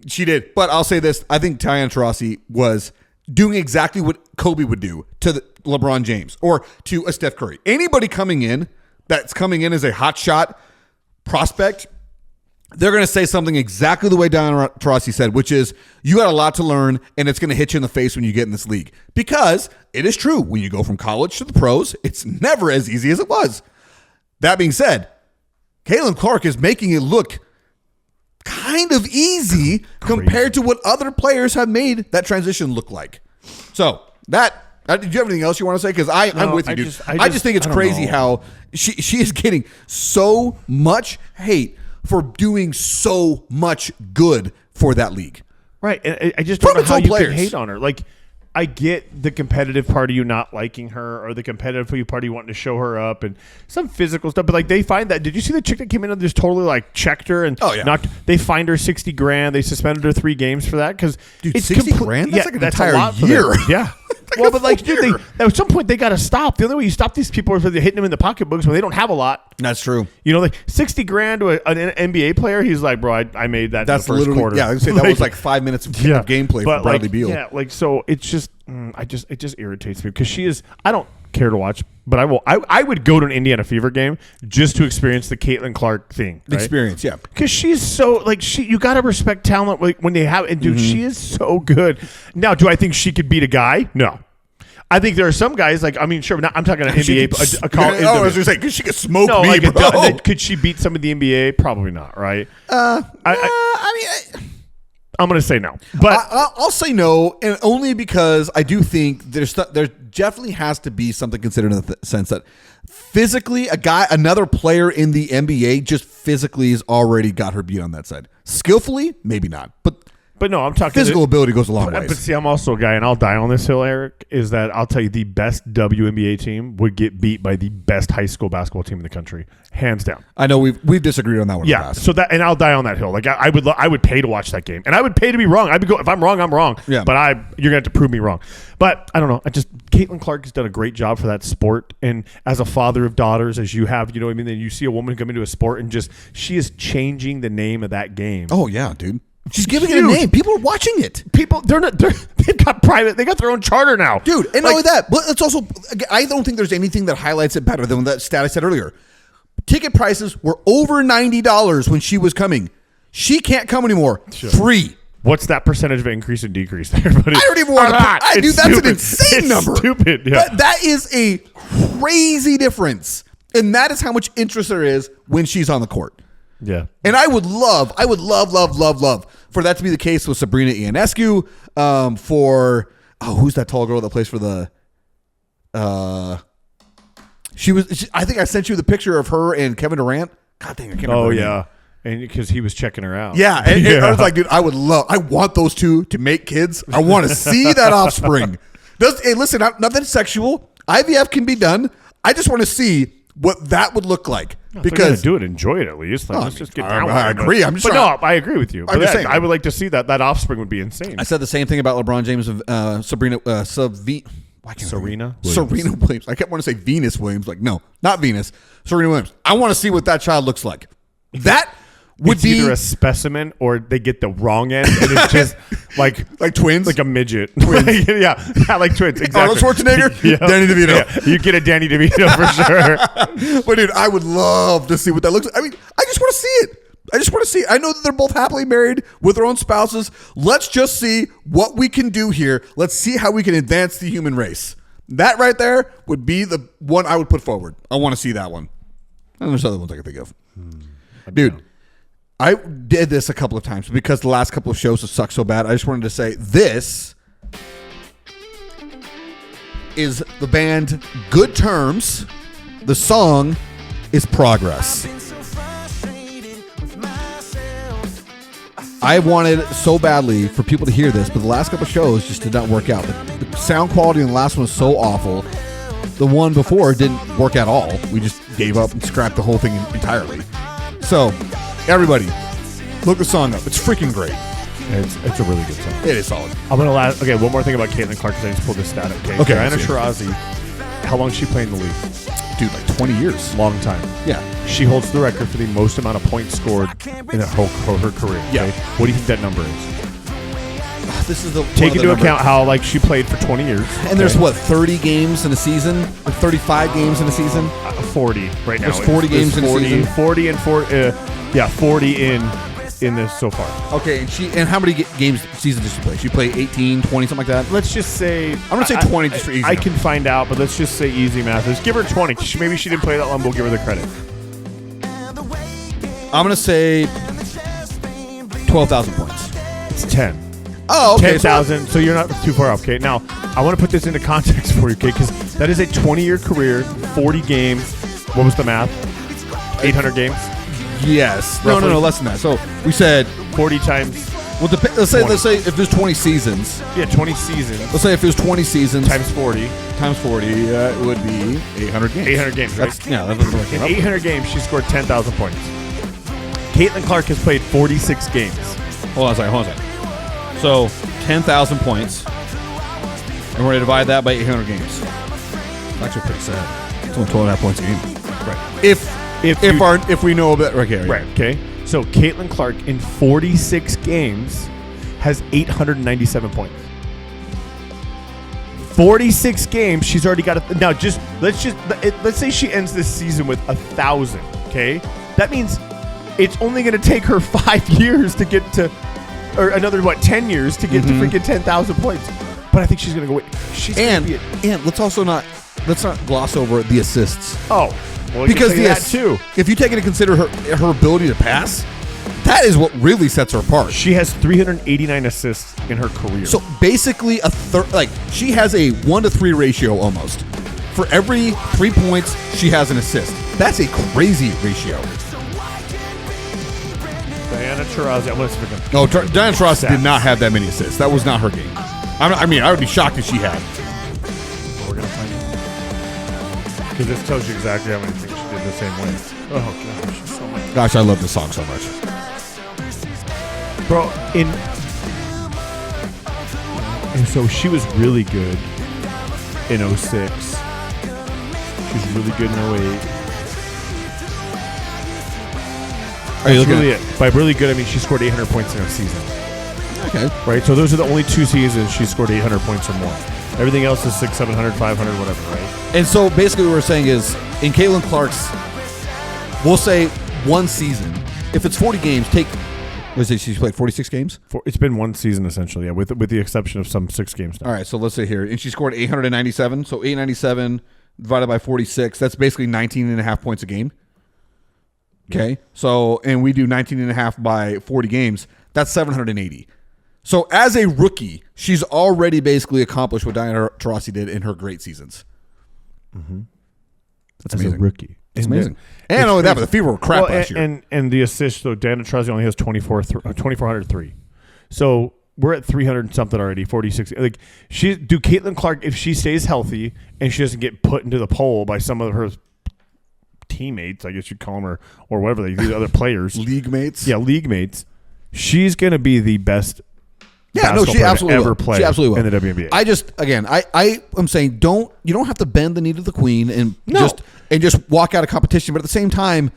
She did. But I'll say this. I think Diana Taurasi was doing exactly what Kobe would do to LeBron James or to a Steph Curry. Anybody coming in that's coming in as a hot shot prospect, they're going to say something exactly the way Diana Taurasi said, which is, you got a lot to learn, and it's going to hit you in the face when you get in this league. Because it is true, when you go from college to the pros, it's never as easy as it was. That being said, Caitlin Clark is making it look kind of easy compared to what other players have made that transition look like. So, do you have anything else you want to say? Because I'm with you, dude. I just think it's crazy how she is getting so much hate for doing so much good for that league. Right. And I just don't know how you can hate on her. Like, I get the competitive part of you not liking her, or the competitive part of you wanting to show her up, and some physical stuff. But like, they find that. Did you see the chick that came in and just totally like checked her and they fined her $60,000. They suspended her 3 games for that because it's $60,000. That's like an entire year. Yeah. Well, but like, dude, at some point they got to stop. The only way you stop these people is if they're hitting them in the pocketbooks when they don't have a lot. That's true. You know, like $60,000 to an NBA player. He's like, bro, I made that. That's in the first quarter. Yeah, I was saying that was like 5 minutes of gameplay for Bradley Beal. Yeah, like, so it's just, it just irritates me because she is. I don't care to watch, but I will. I would go to an Indiana Fever game just to experience the Caitlin Clark thing. Right? Experience, yeah. Because she's so like you got to respect talent when they have. And dude, she is so good. Now, do I think she could beat a guy? No. I think there are some guys like, I mean, sure, I'm talking an NBA. I was going to say, because she could smoke me, like bro. Could she beat some of the NBA? Probably not, right? I I'm going to say no. But I'll say no, and only because I do think there definitely has to be something considered in the sense that physically, another player in the NBA just physically has already got her beat on that side. Skillfully, maybe not, but no, I'm talking physical ability goes a long way. But see, I'm also a guy, and I'll die on this hill, Eric, is that I'll tell you the best WNBA team would get beat by the best high school basketball team in the country, hands down. I know we've disagreed on that one. Yeah, so that, and I'll die on that hill. Like I would pay to watch that game, and I would pay to be wrong. If I'm wrong, I'm wrong. Yeah. But you're gonna have to prove me wrong. But I don't know. Caitlin Clark has done a great job for that sport, and as a father of daughters, as you have, you know what I mean. Then you see a woman come into a sport, and she is changing the name of that game. Oh yeah, dude. She's giving it a name. People are watching it. People, they've got private. They got their own charter now, dude. And not only that, but it's also. I don't think there's anything that highlights it better than that stat I said earlier. Ticket prices were over $90 when she was coming. She can't come anymore. Sure. Free. What's that percentage of increase and decrease there, buddy? I don't even want to. Dude, that's an insane number. Stupid. Yeah. That is a crazy difference, and that is how much interest there is when she's on the court. Yeah. And I would love for that to be the case with Sabrina Ionescu, who's that tall girl that plays for the I think I sent you the picture of her and Kevin Durant. God dang, I can't remember. Oh yeah. And because he was checking her out. Yeah. And I was like, dude, I want those two to make kids. I want to see that offspring. Hey, listen, nothing sexual. IVF can be done. I just want to see what that would look like. Because do it, enjoy it at least. Let's just get down. I agree. I agree with you. I'm just saying. I would like to see that offspring would be insane. I said the same thing about LeBron James and Serena Williams. I kept wanting to say Venus Williams. Like, no, not Venus. Serena Williams. I want to see what that child looks like. That would be either a specimen or they get the wrong end and it's just like twins, like a midget. Twins. yeah, like twins. Exactly. Arnold Schwarzenegger, yeah. Danny DeVito. Yeah, you get a Danny DeVito for sure. But dude, I would love to see what that looks like. I mean, I just want to see it. I know that they're both happily married with their own spouses. Let's just see what we can do here. Let's see how we can advance the human race. That right there would be the one I would put forward. I want to see that one. And there's other ones I can think of. Dude, I did this a couple of times because the last couple of shows have sucked so bad. I just wanted to say this is the band Good Terms. The song is Progress. I wanted so badly for people to hear this, but the last couple of shows just did not work out. The sound quality in the last one was so awful. The one before didn't work at all. We just gave up and scrapped the whole thing entirely. So, everybody, look the song up. It's freaking great. It's a really good song. It is solid. I'm gonna one more thing about Caitlin Clark because I just pulled this stat up. Okay, Diana Taurasi, how long has she played in the league? Dude, like 20 years. Long time. Yeah. She holds the record for the most amount of points scored in her career. Okay? Yeah. What do you think that number is? This is the take into account how she played for 20 years. And there's 30 games in a season? Like 35 games in a season? 40 right now. There's 40 games in a season? 40 and 40 in this so far. Okay, and how many games season did she play? She played 18, 20, something like that? Let's just say I'm going to say 20 just for easy. I can find out, but let's just say easy math. Let's give her 20. Maybe she didn't play that long, but we'll give her the credit. I'm going to say 12,000 points. It's 10. Oh, okay. 10,000. So you're not too far off. Okay. Now, I want to put this into context for you, okay? Because that is a 20-year career, 40 games. What was the math? 800 games? Yes. Roughly. No, less than that. So we said 40 times. Well, let's say if there's 20 seasons. Yeah, 20 seasons. Let's say if there's 20 seasons times 40. Times 40, it would be 800 games. 800 games, right? That's what in 800 games, she scored 10,000 points. Caitlin Clark has played 46 games. Hold on a second. So 10,000 points, and we're going to divide that by 800 games. It's actually pretty sad. It's only 12.5 points a game. Right. If we know about right. Okay. So Caitlin Clark in 46 games has 897 points. 46 games, she's already got now. Let's say she ends this season with 1,000. Okay, that means it's only going to take her 5 years to get to. Or another 10 years to get to freaking 10,000 points, but I think she's gonna go. And let's not gloss over the assists. Oh, well, because that too. If you take into consider her ability to pass, That is what really sets her apart. She has 389 assists in her career. So basically, she has a 1-to-3 ratio almost. For every 3 points, she has an assist. That's a crazy ratio. Diana Taurasi, I'm going to speak. No, Diana Taurasi did not have that many assists. That was not her game. I would be shocked if she had. We're going to find out. Because this tells you exactly how many things she did the same way. Oh, gosh. She's so much. Gosh, I love this song so much. Bro, and so she was really good in 06. She was really good in 08. Are you looking really at it? By really good, I mean she scored 800 points in a season. Okay. Right? So those are the only 2 seasons she scored 800 points or more. Everything else is 600, 700, 500, whatever, right? And so basically what we're saying is, in Caitlin Clark's, we'll say one season, if it's 40 games, she's played 46 games? It's been one season essentially, yeah, with the exception of some 6 games now. All right, so let's say here, and she scored 897, so 897 divided by 46, that's basically 19 and a half points a game. Okay, so, and we do 19 and a half by 40 games, that's 780. So as a rookie, she's already basically accomplished what Diana Taurasi did in her great seasons. Mm-hmm. That's as amazing. A rookie. It's amazing. And not only that, but the Fever were crap last year. And the assists, so Diana Taurasi only has 2,403. So we're at 300 something already, 46. Like Caitlin Clark, if she stays healthy and she doesn't get put into the poll by some of her teammates, I guess you'd call them, or whatever, these other players. League mates? Yeah, league mates. She's going to be the best she absolutely ever will. play she absolutely will. in the WNBA. I just, again, I am saying you don't have to bend the knee to the queen and just walk out of competition. But at the same time,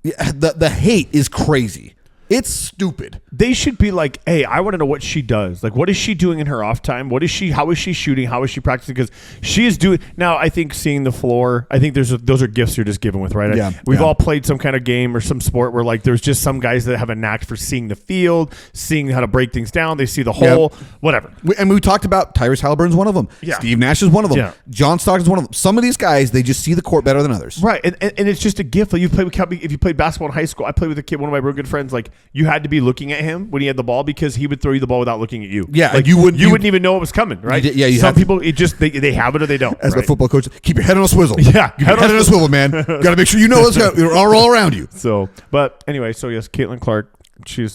the hate is crazy. It's stupid. They should be like, hey, I want to know what she does. Like, what is she doing in her off time? How is she shooting? How is she practicing? Because she is doing now. I think seeing the floor. I think those are gifts you're just given with, right? Yeah, we've all played some kind of game or some sport where like there's just some guys that have a knack for seeing the field, seeing how to break things down. They see the hole, whatever. And we talked about Tyrese Halliburton's one of them. Yeah. Steve Nash is one of them. Yeah. John Stockton's one of them. Some of these guys, they just see the court better than others. Right, and it's just a gift. Like you play with if you played basketball in high school. I played with a kid, one of my real good friends. Like you had to be looking at him when he had the ball because he would throw you the ball without looking at you. Yeah, like you wouldn't even know it was coming, right? Some people they have it or they don't. As my football coach, keep your head on a swivel. Yeah, keep your head on a swivel, man. Got to make sure you know what's all around you. So, but anyway, so yes, Caitlin Clark, she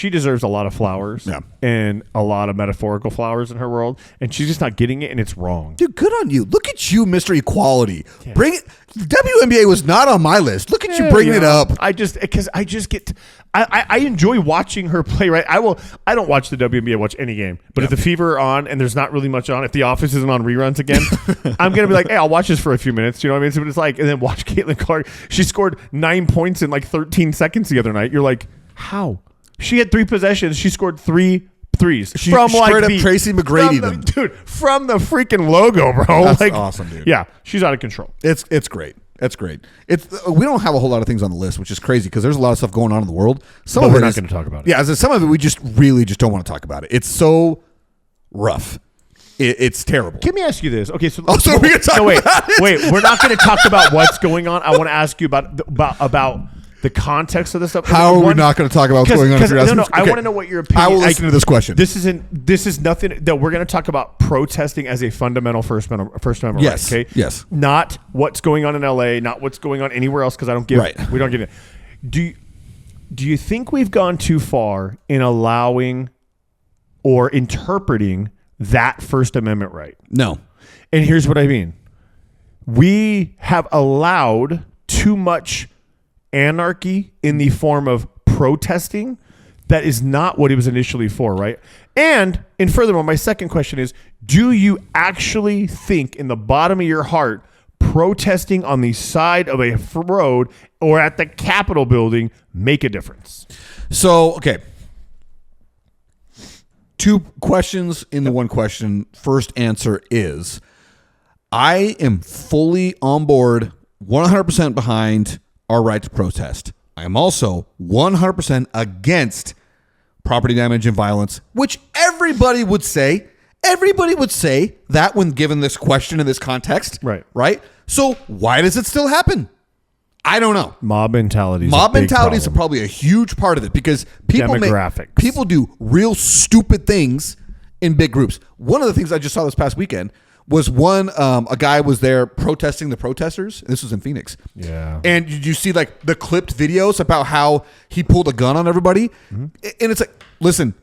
deserves a lot of flowers and a lot of metaphorical flowers in her world, and she's just not getting it, and it's wrong. Dude, good on you. Look at you, Mr. Equality. Yeah. Bring it. WNBA was not on my list. Look at you bringing it up. I enjoy watching her play. Right, I don't watch the WNBA. I watch any game, but if the Fever are on and there's not really much on, if The Office isn't on reruns again, I'm gonna be like, hey, I'll watch this for a few minutes. You know what I mean? So it's like, and then watch Caitlin Clark. She scored 9 points in like 13 seconds the other night. You're like, how? She had 3 possessions. She scored 3 threes. She straight up Tracy McGrady them. Dude, from the freaking logo, bro. That's awesome, dude. Yeah, she's out of control. It's great. That's great. We don't have a whole lot of things on the list, which is crazy because there's a lot of stuff going on in the world. But we're not going to talk about it. Yeah, some of it we just really just don't want to talk about it. It's so rough. It's terrible. Let me ask you this. Okay, so we're going to talk about it? Wait, we're not going to talk about what's going on. I want to ask you about the context of this stuff. How are we not going to talk about what's going on? No, I want to know what your opinion. I will listen to this question. This is nothing that we're going to talk about protesting as a fundamental First Amendment right. Okay. Yes. Not what's going on in LA. Not what's going on anywhere else because I don't give. Right. We don't get it. Do you think we've gone too far in allowing or interpreting that First Amendment right? No. And here's what I mean. We have allowed too much anarchy in the form of protesting that is not what it was initially for, right? And furthermore, my second question is, do you actually think in the bottom of your heart protesting on the side of a road or at the Capitol building make a difference? So, okay. 2 questions in the one question. First answer is, I am fully on board, 100% behind our right to protest. I am also 100% against property damage and violence, which everybody would say. Everybody would say that when given this question in this context. Right. Right? So why does it still happen? I don't know. Mob mentality. Mob mentality is probably a huge part of it because Demographics. people do real stupid things in big groups. One of the things I just saw this past weekend was a guy was there protesting the protesters. This was in Phoenix. Yeah. And did you see like the clipped videos about how he pulled a gun on everybody? Mm-hmm. And it's like, listen,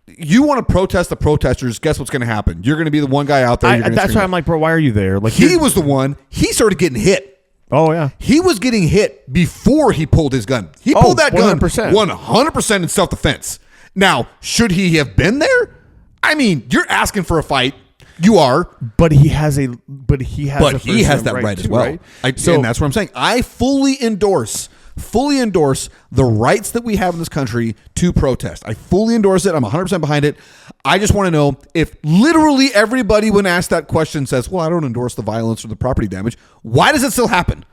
you want to protest the protesters, guess what's going to happen? You're going to be the one guy out there. That's why I'm like, bro, why are you there? Like he was the one. He started getting hit. Oh, yeah. He was getting hit before he pulled his gun. He pulled that 100%. gun 100% in self-defense. Now, should he have been there? I mean, you're asking for a fight. You are, but he has that right as well. Right? And that's what I'm saying. I fully endorse the rights that we have in this country to protest. I fully endorse it. I'm 100% behind it. I just want to know if literally everybody, when asked that question, says, "Well, I don't endorse the violence or the property damage." Why does it still happen?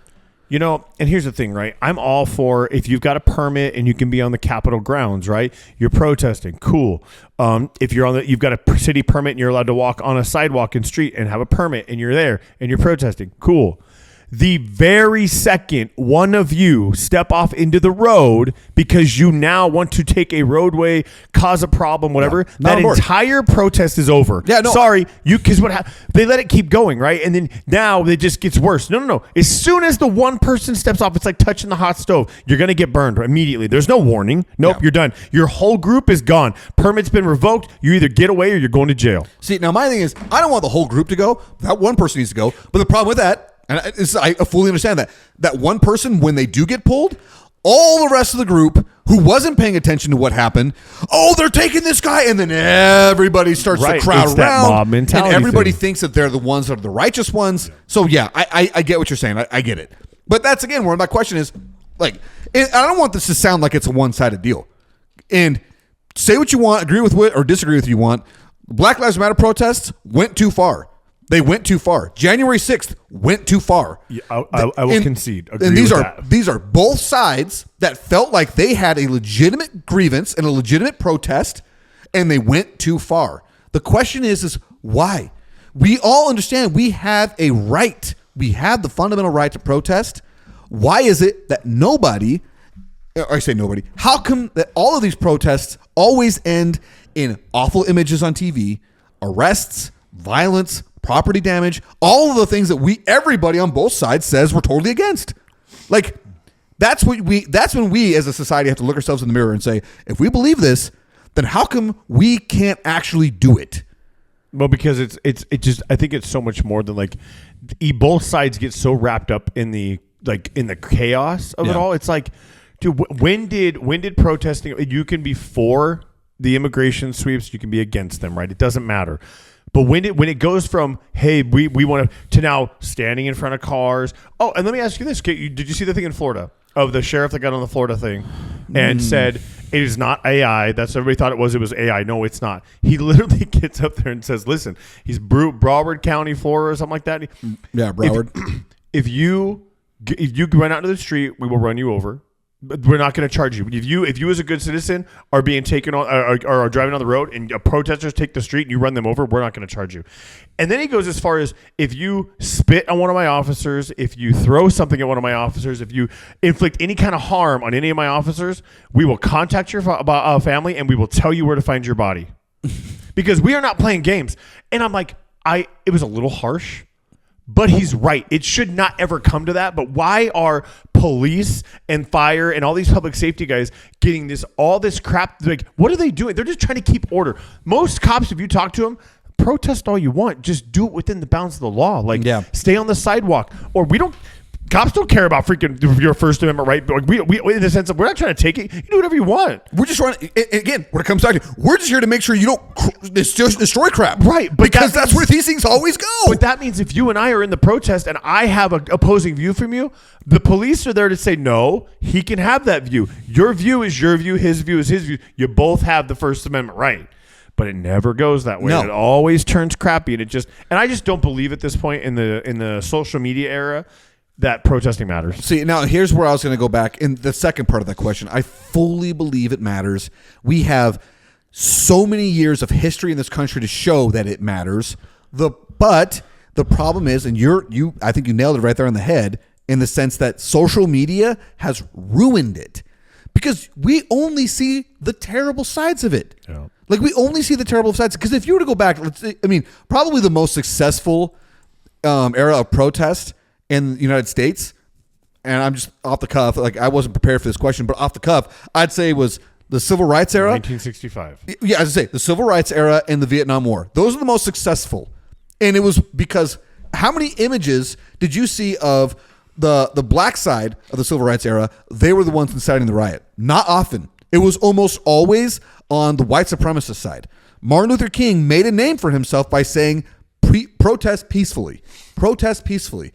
You know, and here's the thing, right? I'm all for if you've got a permit and you can be on the Capitol grounds, right? You're protesting, cool. If you've got a city permit and you're allowed to walk on a sidewalk and street and have a permit and you're there and you're protesting, cool. The very second one of you step off into the road because you now want to take a roadway, cause a problem, whatever, that entire protest is over. Yeah, no. Sorry, because they let it keep going, right? And then now it just gets worse. No. As soon as the one person steps off, it's like touching the hot stove. You're going to get burned immediately. There's no warning. Nope, You're done. Your whole group is gone. Permit's been revoked. You either get away or you're going to jail. See, now my thing is, I don't want the whole group to go. That one person needs to go. But the problem with that, and I fully understand that one person, when they do get pulled, all the rest of the group who wasn't paying attention to what happened, they're taking this guy, and then everybody starts to crowd around, that mob mentality and everybody thing. thinks that they're the ones that are the righteous ones. So yeah, I get what you're saying. I get it. But that's again where my question is, like, I don't want this to sound like it's a one-sided deal. And say what you want, agree with what or disagree with what you want. Black Lives Matter protests went too far. They went too far. January 6th went too far. Yeah, I will concede. Agree and with these are both sides that felt like they had a legitimate grievance and a legitimate protest, and they went too far. The question is why? We all understand we have a right. We have the fundamental right to protest. Why is it that nobody, or I say nobody, how come that all of these protests always end in awful images on TV, arrests, violence, property damage, all of the things that everybody on both sides says we're totally against? Like, that's when we as a society have to look ourselves in the mirror and say, if we believe this, then how come we can't actually do it? Well, because it just, I think it's so much more than like both sides get so wrapped up in the chaos of it all. It's like, dude, when did protesting, you can be for the immigration sweeps, you can be against them, right? It doesn't matter. But when it goes from, hey, we want to now standing in front of cars. Oh, and let me ask you this. Did you see the thing in Florida of the sheriff that got on the Florida thing and said, it is not AI. That's what everybody thought it was AI. No, it's not. He literally gets up there and says, listen, he's Broward County, Florida, or something like that. Yeah, Broward. If you run out into the street, we will run you over. But we're not going to charge you. If you as a good citizen are being taken on or are driving on the road and protesters take the street and you run them over, we're not going to charge you. And then he goes as far as, if you spit on one of my officers, if you throw something at one of my officers, if you inflict any kind of harm on any of my officers, we will contact your family and we will tell you where to find your body. Because we are not playing games. And I'm like, it was a little harsh. But he's right. It should not ever come to that. But why are police and fire and all these public safety guys getting all this crap? Like, what are they doing? They're just trying to keep order. Most cops, if you talk to them, protest all you want. Just do it within the bounds of the law. Like, stay on the sidewalk. Or cops don't care about freaking your First Amendment right. But we in the sense of, we're not trying to take it. You do whatever you want. We're just trying to, again, when it comes down to, we're just here to make sure you don't destroy crap. Right. But because that's where these things always go. But that means if you and I are in the protest and I have an opposing view from you, the police are there to say, no, he can have that view. Your view is your view. His view is his view. You both have the First Amendment right. But it never goes that way. No. It always turns crappy. And I just don't believe at this point in the social media era that protesting matters. See, now here's where I was going to go back in the second part of that question. I fully believe it matters. We have so many years of history in this country to show that it matters. But the problem is, and I think you nailed it right there on the head, in the sense that social media has ruined it because we only see the terrible sides of it. Yeah. Like we only see the terrible sides. Because if you were to go back, probably the most successful era of protest in the United States, and I'm just off the cuff, like I wasn't prepared for this question, but off the cuff, I'd say was the Civil Rights era. 1965. Yeah, as I say, the Civil Rights era and the Vietnam War. Those are the most successful. And it was because how many images did you see of the black side of the Civil Rights era? They were the ones inciting the riot. Not often. It was almost always on the white supremacist side. Martin Luther King made a name for himself by saying, protest peacefully. Protest peacefully.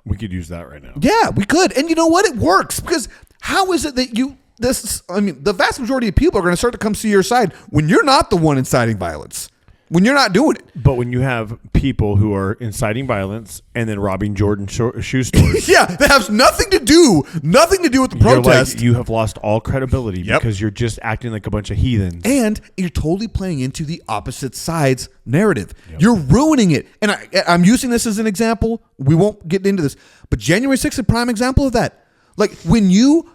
We could use that right now. Yeah, we could. And you know what? It works. Because how is it that the vast majority of people are going to start to come see your side when you're not the one inciting violence, when you're not doing it. But when you have people who are inciting violence and then robbing Jordan shoe stores. Yeah, that has nothing to do with the protest. You have lost all credibility because you're just acting like a bunch of heathens. And you're totally playing into the opposite side's narrative. Yep. You're ruining it. And I'm using this as an example. We won't get into this. But January 6th is a prime example of that. Like when you...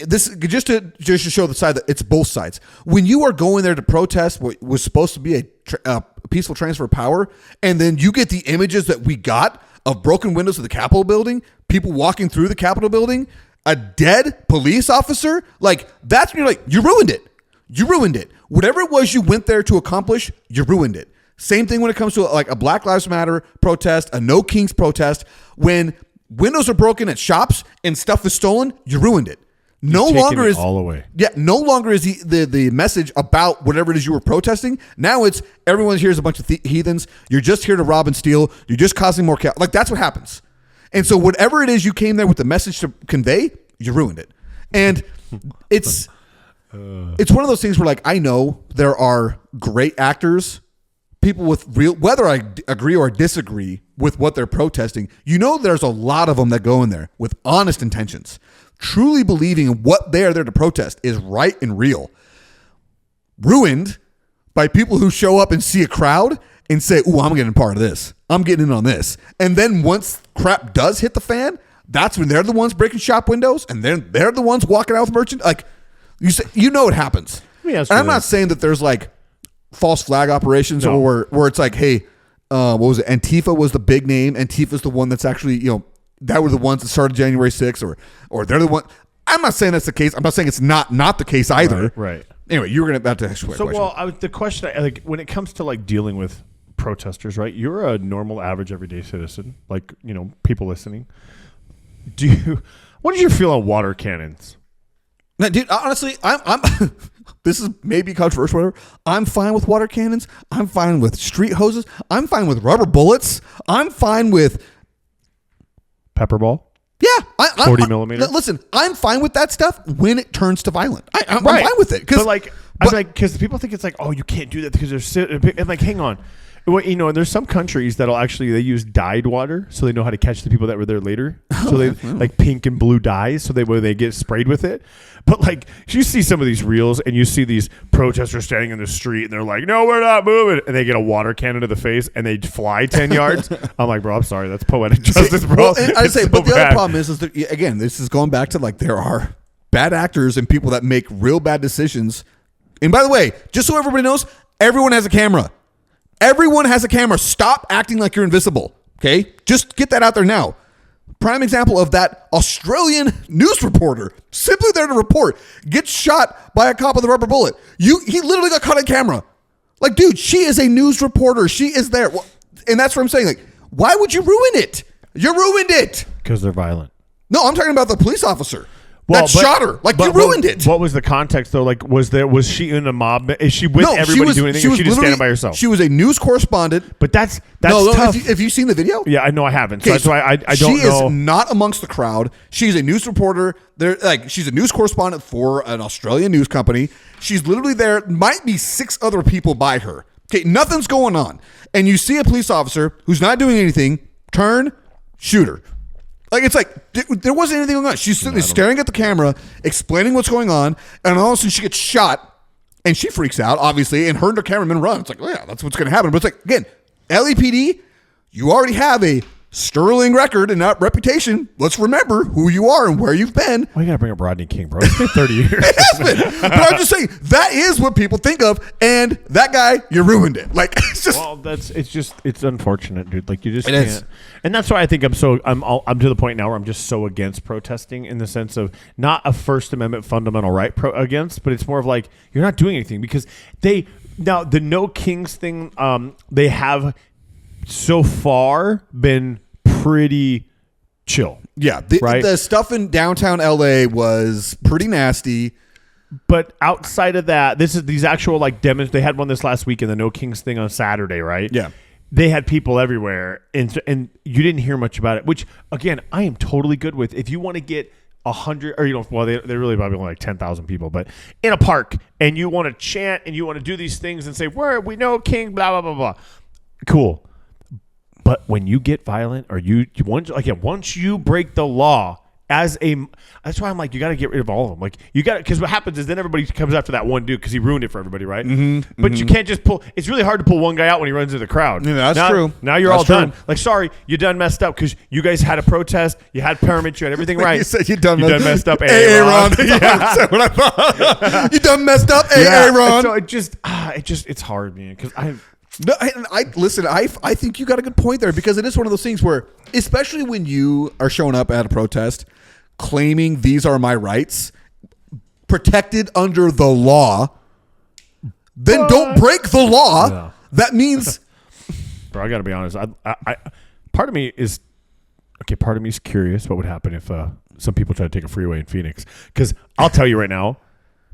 This just to show the side that it's both sides. When you are going there to protest what was supposed to be a peaceful transfer of power, and then you get the images that we got of broken windows of the Capitol building, people walking through the Capitol building, a dead police officer, like that's when you're like, you ruined it. You ruined it. Whatever it was you went there to accomplish, you ruined it. Same thing when it comes to like a Black Lives Matter protest, a No Kings protest. When windows are broken at shops and stuff is stolen, you ruined it. No longer is all away. Yeah, no longer is the message about whatever it is you were protesting. Now it's everyone here is a bunch of heathens. You're just here to rob and steal. You're just causing more chaos. Like that's what happens. And so whatever it is you came there with the message to convey, you ruined it. And it's one of those things where like I know there are great actors, people with real, whether I agree or disagree with what they're protesting. You know, there's a lot of them that go in there with honest intentions, truly believing what they are there to protest is right and real, ruined by people who show up and see a crowd and say, ooh, I'm getting part of this. I'm getting in on this. And then once crap does hit the fan, that's when they're the ones breaking shop windows and then they're the ones walking out with merchant. Like you say, you know, it happens. And I'm not saying that there's like false flag operations or where it's like, hey, what was it? Antifa was the big name. Antifa's the one that's actually, that were the ones that started January 6th or they're the one. I'm not saying that's the case. I'm not saying it's not the case either. Right. Anyway, you were going to ask a question. Well, the question, like when it comes to like dealing with protesters, right? You're a normal, average, everyday citizen, like, people listening. What did you feel on water cannons? Now, dude, honestly, I'm this is maybe controversial, whatever. I'm fine with water cannons. I'm fine with street hoses. I'm fine with rubber bullets. I'm fine with pepper ball. Yeah, 40 millimeter. Listen, I'm fine with that stuff when it turns to violent. I'm fine with it. Because people think it's like, oh, you can't do that because and like, hang on. Well, and there's some countries they use dyed water so they know how to catch the people that were there later. So they like pink and blue dyes so they get sprayed with it. But like you see some of these reels and you see these protesters standing in the street and they're like, no, we're not moving. And they get a water cannon to the face and they fly 10 yards. I'm like, bro, I'm sorry. That's poetic justice, bro. Well, but the other problem is that, again, this is going back to like there are bad actors and people that make real bad decisions. And by the way, just so everybody knows, everyone has a camera. Everyone has a camera. Stop acting like you're invisible. Okay? Just get that out there now. Prime example of that Australian news reporter, simply there to report, gets shot by a cop with a rubber bullet. He literally got caught on camera. Like, dude, she is a news reporter. She is there. And that's what I'm saying. Like, why would you ruin it? You ruined it. Because they're violent. No, I'm talking about the police officer. Shot her. Like, you ruined it. What was the context, though? Like, was she in a mob? Is she with everybody doing anything? Or she just standing by herself? She was a news correspondent. But that's tough. Have you seen the video? Yeah, I know I haven't. So that's why I don't know. She is not amongst the crowd. She's a news reporter. She's a news correspondent for an Australian news company. She's literally there. Might be 6 other people by her. Okay, nothing's going on. And you see a police officer who's not doing anything, turn, shoot her. Like, it's like, there wasn't anything going on. She's sitting there staring at the camera, explaining what's going on, and all of a sudden she gets shot, and she freaks out, obviously, and her cameraman run. It's like, oh, yeah, that's what's going to happen. But it's like, again, LAPD, you already have a sterling record and not reputation. Let's remember who you are and where you've been. Why you gotta bring up Rodney King, bro? It's been 30 years. It has been. But I'm just saying that is what people think of, and that guy, you ruined it. Like it's just. Well, it's unfortunate, dude. Like you just It can't. is. And that's why I think I'm to the point now where I'm just so against protesting in the sense of not a First Amendment fundamental right against, but it's more of like you're not doing anything because the No Kings thing. They have so far been pretty chill. Yeah, right? The stuff in downtown LA was pretty nasty. But outside of that, these actual like demos. They had one this last week in the No Kings thing on Saturday, right? Yeah. They had people everywhere, and you didn't hear much about it, which, again, I am totally good with. If you want to get 100, or, they're really probably only like 10,000 people, but in a park, and you want to chant, and you want to do these things and say, we know King, blah, blah, blah, blah. Cool. But when you get violent, or once you break the law, that's why I'm like, you got to get rid of all of them. Like because what happens is then everybody comes after that one dude because he ruined it for everybody, right? Mm-hmm, but you can't just pull. It's really hard to pull one guy out when he runs into the crowd. Yeah, that's true. Now you're that's all done. Like, sorry, you done messed up because you guys had a protest, you had permits, you had everything right. You said you done messed up. Aaron. Yeah. What I thought. You done messed up, Aaron. So it's hard, man. Because No, I listen. I think you got a good point there because it is one of those things where, especially when you are showing up at a protest, claiming these are my rights, protected under the law, then don't break the law. Yeah. That means, bro, I got to be honest. Part of me is curious what would happen if some people try to take a freeway in Phoenix. Because I'll tell you right now.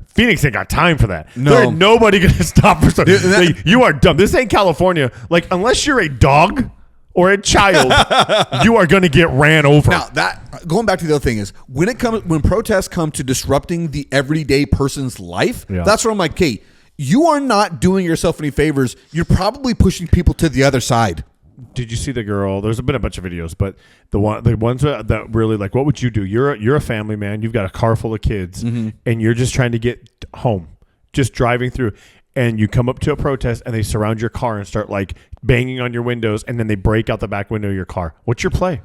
Phoenix ain't got time for that. No. There's nobody going to stop for something. You are dumb. This ain't California. Like, unless you're a dog or a child, you are going to get ran over. now that going back to the other thing is when protests come to disrupting the everyday person's life, that's where I'm like, okay, you are not doing yourself any favors. You're probably pushing people to the other side. Did you see the girl? There's been a bunch of videos, but the ones that really like, what would you do? You're a family man. You've got a car full of kids, and you're just trying to get home, just driving through, and you come up to a protest, and they surround your car and start like banging on your windows, and then they break out the back window of your car. What's your play?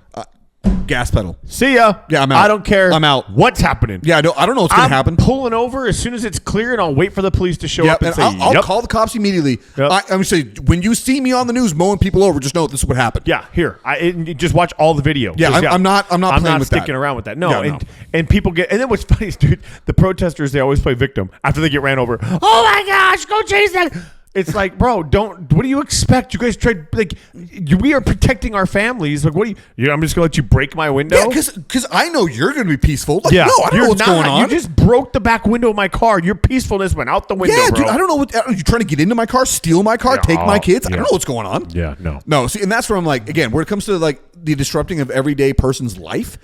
Gas pedal. See ya. Yeah, I'm out. I don't care. I'm out. What's happening? Yeah, I don't know what's going to happen. Pulling over as soon as it's clear, and I'll wait for the police to show up and say, I'll call the cops immediately. Yep. I'm going to say, when you see me on the news mowing people over, just know this is what happened. Yeah, here. Just watch all the video. Yeah, I'm not playing with sticking that. around with that. No, Yeah, and people get. And then what's funny is, dude, the protesters, they always play victim after they get ran over. Oh my gosh, go chase that. It's like, bro, what do you expect? You guys tried, like, we are protecting our families. Like, what do you I'm just going to let you break my window? Yeah, because I know you're going to be peaceful. Like, yeah, no, I don't know what's going on. You just broke the back window of my car. Your peacefulness went out the window, yeah, bro. dude, I don't know are you trying to get into my car, steal my car, take my kids? I don't know what's going on. Yeah, no. No, see, and that's where I'm like, again, when it comes to, like, the disrupting of everyday person's life,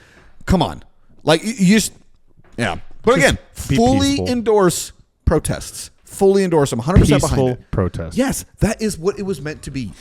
come on. Like, you just, yeah. But again, fully peaceful. Endorse protests. Fully endorse them, 100% behind it. Protest. Yes, that is what it was meant to be.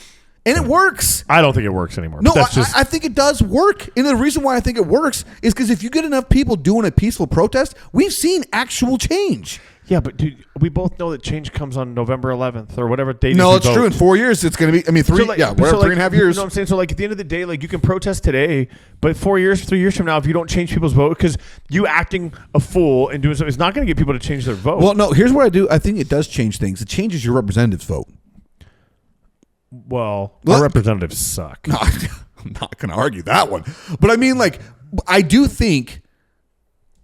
And it works. I don't think it works anymore. No, I think it does work. And the reason why I think it works is because if you get enough people doing a peaceful protest, we've seen actual change. Yeah, but dude, we both know that change comes on November 11th or whatever date. No, it's true. In 4 years, it's going to be. I mean, 3.5 years. You know what I'm saying? So, like, at the end of the day, like, you can protest today, but 3 years from now, if you don't change people's vote, because you acting a fool and doing something, it's not going to get people to change their vote. Well, no. Here's what I do. I think it does change things. It changes your representative's vote. Well, our representatives suck. No, I'm not going to argue that one, but I mean, like, I do think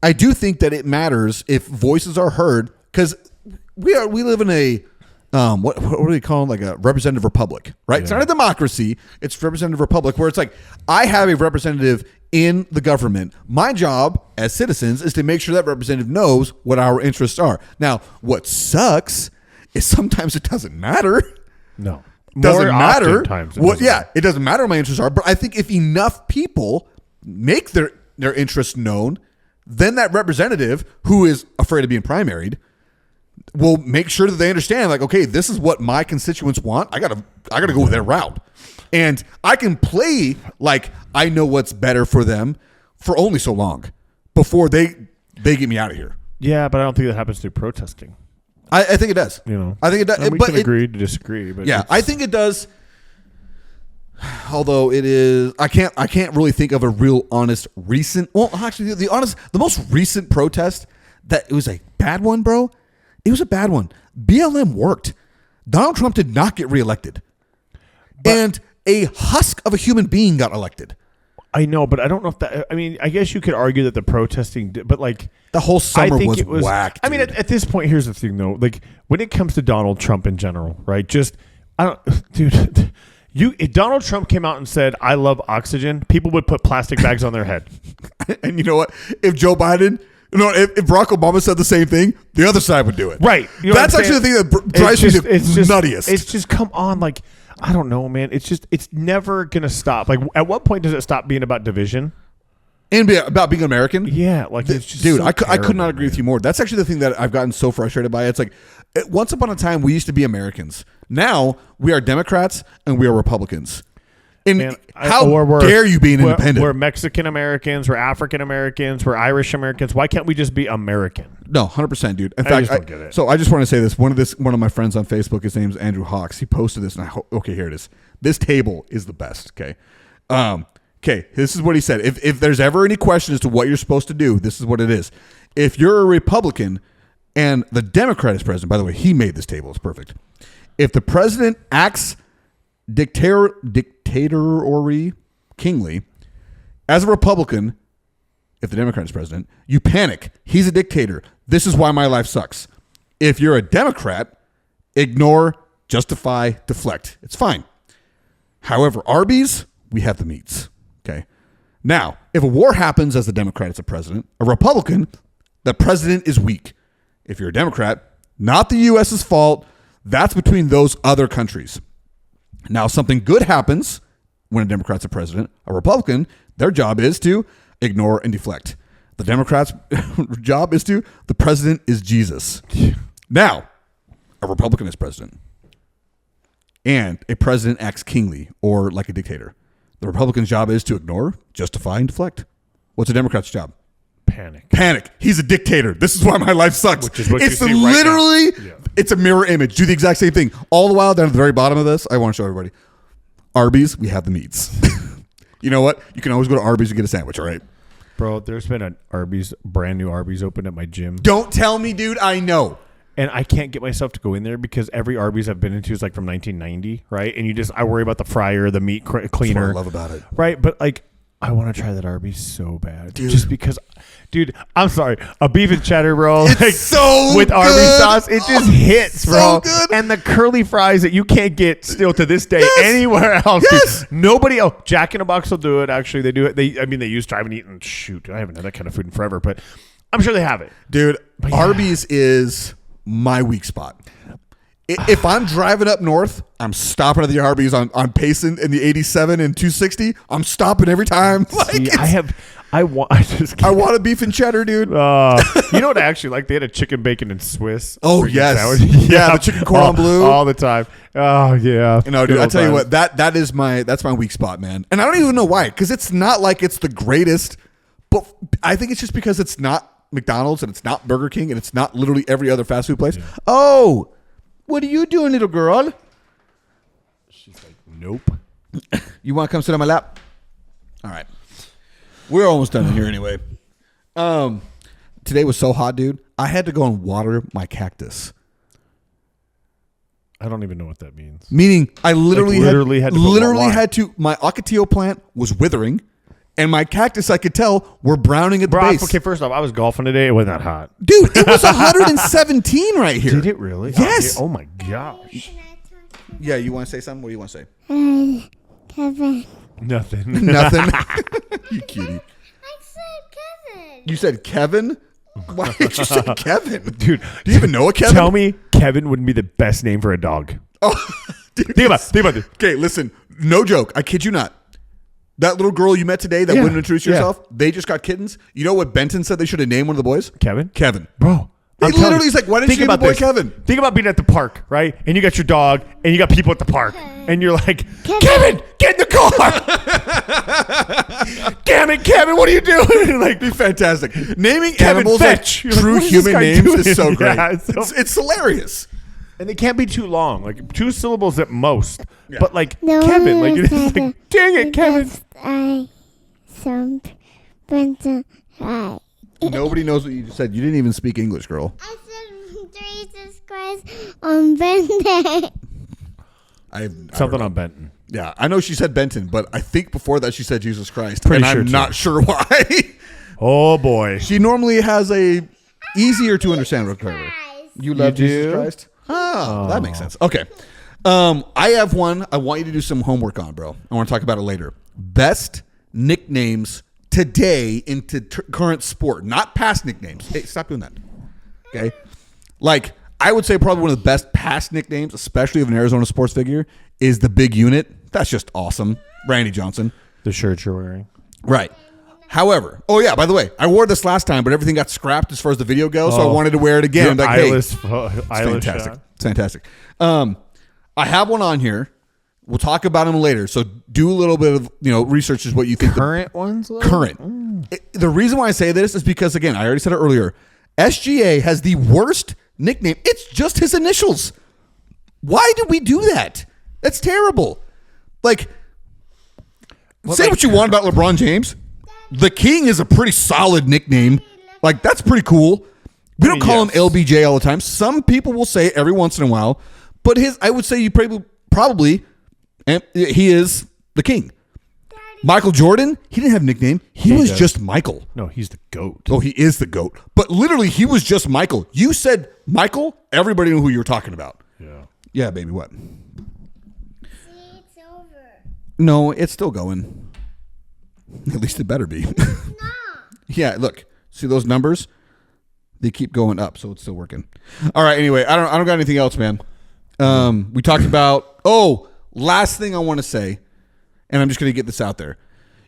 that it matters if voices are heard because we live in a what do they call it? Like a representative republic, right? Yeah. It's not a democracy; it's representative republic where it's like I have a representative in the government. My job as citizens is to make sure that representative knows what our interests are. Now, what sucks is sometimes it doesn't matter. No. Doesn't matter. It doesn't matter what my interests are. But I think if enough people make their interests known, then that representative who is afraid of being primaried will make sure that they understand, like, okay, this is what my constituents want. I gotta go their route. And I can play like I know what's better for them for only so long before they get me out of here. Yeah, but I don't think that happens through protesting. I think it does. You know, I think it does. And we can agree to disagree, but yeah, I think it does. Although it is, I can't really think of a real honest recent. Well, actually, the most recent protest that it was a bad one, bro. It was a bad one. BLM worked. Donald Trump did not get reelected, and a husk of a human being got elected. I know, but I don't know if that. I mean, I guess you could argue that the protesting, but like the whole summer was whack. I mean, at this point, here's the thing, though. Like when it comes to Donald Trump in general, right? Just I don't, dude. If Donald Trump came out and said, "I love oxygen," people would put plastic bags on their head. And you know what? If Joe Biden, if Barack Obama said the same thing, the other side would do it. Right. You know That's actually the thing that drives me nuttiest. It's just come on, like I don't know, man. It's never gonna stop. Like, at what point does it stop being about division? And about being American? Yeah, like it's just dude, so I could not terrible, agree with you more. That's actually the thing that I've gotten so frustrated by. It's like, once upon a time, we used to be Americans. Now, we are Democrats and we are Republicans. And man, how dare you be an independent? We're Mexican Americans, we're African Americans, we're Irish Americans. Why can't we just be American? No, 100%, dude. In I fact, just don't get it. So I just want to say this. One of my friends on Facebook, his name's Andrew Hawks. He posted this, and okay, here it is. This table is the best. Okay, okay. This is what he said. If there's ever any question as to what you're supposed to do, this is what it is. If you're a Republican and the Democrat is president, by the way, he made this table. It's perfect. If the president acts dictatorially, kingly, as a Republican, if the Democrat is president, you panic. He's a dictator. This is why my life sucks. If you're a Democrat, ignore, justify, deflect. It's fine. However, Arby's, we have the meats. Okay. Now, if a war happens as the Democrat is a president, a Republican, the president is weak. If you're a Democrat, not the U.S.'s fault. That's between those other countries. Now, something good happens when a Democrat's a president. A Republican, their job is to ignore and deflect. The Democrats' job is to, the president is Jesus. Now, a Republican is president. And a president acts kingly or like a dictator. The Republican's job is to ignore, justify, and deflect. What's a Democrat's job? Panic. He's a dictator. This is why my life sucks. Which is what it's you see literally, right now. Yeah. It's a mirror image. Do the exact same thing. All the while, down at the very bottom of this, I want to show everybody. Arby's, we have the meats. You know what? You can always go to Arby's and get a sandwich, all right? Bro, there's been an brand new Arby's open at my gym. Don't tell me, dude. I know. And I can't get myself to go in there because every Arby's I've been into is like from 1990, right? And I worry about the fryer, the meat cleaner. That's what I love about it. Right? But like, I want to try that Arby's so bad. Dude. Just because, dude, I'm sorry. A beef and cheddar, bro. It's like, so with good. Arby's sauce, it just hits, bro. So good. And the curly fries that you can't get still to this day anywhere else. Yes. Dude. Nobody else. Jack in the Box will do it. Actually, they do it. They use drive and eat and shoot. I haven't had that kind of food in forever, but I'm sure they have it. Dude, yeah. Arby's is my weak spot. If I'm driving up north, I'm stopping at the Arby's on Payson in the 87 and 260. I'm stopping every time. See, I want a beef and cheddar, dude. You know what I actually like? They had a chicken, bacon, and Swiss. Oh, yes. Yeah, the chicken cordon bleu. All the time. Oh, yeah. No, dude, I tell you what, that's my weak spot, man. And I don't even know why, because it's not like it's the greatest, but I think it's just because it's not McDonald's and it's not Burger King and it's not literally every other fast food place. Yeah. Oh, what are you doing, little girl? She's like, nope. You want to come sit on my lap? All right. We're almost done here anyway. Today was so hot, dude. I had to go and water my cactus. I don't even know what that means. Meaning, I literally had to. My ocotillo plant was withering, and my cactus, I could tell, were browning at the base. Okay, first off, I was golfing today. It wasn't that hot. Dude, it was 117 right here. Did it really? Yes. Oh my gosh. Yeah, you want to say something? What do you want to say? Kevin. Nothing. You cutie. I said Kevin. You said Kevin? Why did you say Kevin? Dude, do you even know a Kevin? Tell me Kevin wouldn't be the best name for a dog. Oh, dude, think about this. Okay, listen. No joke. I kid you not. That little girl you met today that wouldn't introduce yourself, they just got kittens. You know what Benton said they should have named one of the boys? Kevin. Bro. He's like, why didn't you name the boy Kevin? Think about being at the park, right? And you got your dog, and you got people at the park, and you're like, Kevin, get in the car! Damn it, Kevin, what are you doing? Like, be fantastic. Naming Kevin animals Fetch. like true human names is so great. Yeah, it's hilarious. And they can't be too long, like 2 syllables at most. Yeah. But like No Kevin, one like it's said like, dang it, Kevin. I some Benton right. Nobody knows what you just said. You didn't even speak English, girl. I said Jesus Christ on Benton. Something on Benton. Yeah, I know she said Benton, but I think before that she said Jesus Christ. Pretty and sure I'm too. not sure why. Oh boy. She normally has a easier to understand vocabulary. You love You Jesus do? Christ? Oh, that makes sense. Okay. I have one I want you to do some homework on, bro. I want to talk about it later. Best nicknames today into current sport, not past nicknames. Hey, stop doing that. Okay? Like, I would say probably one of the best past nicknames, especially of an Arizona sports figure, is the Big Unit. That's just awesome. Randy Johnson. The shirt you're wearing. Right. However, oh yeah, by the way, I wore this last time, but everything got scrapped as far as the video goes, so I wanted to wear it again. Your Like, hey, eyeless, it's eyeless fantastic. shot. It's fantastic. I have one on here. We'll talk about them later. So do a little bit of research is what you think. Current ones? Current. The reason why I say this is because, again, I already said it earlier. SGA has the worst nickname. It's just his initials. Why did we do that? That's terrible. Like, say what you want about LeBron James. The King is a pretty solid nickname. Like, that's pretty cool. We don't call him LBJ all the time. Some people will say it every once in a while. But I would say you probably, and he is the King. Michael Jordan, he didn't have a nickname. He was just Michael. No, he's the GOAT. Oh, he is the GOAT. But literally, he was just Michael. You said Michael, everybody knew who you were talking about. Yeah. Yeah, baby, what? See, it's over. No, it's still going. At least it better be. No. Yeah, look. See those numbers? They keep going up, so it's still working. All right, anyway, I don't got anything else, man. We talked about, last thing I want to say, and I'm just going to get this out there.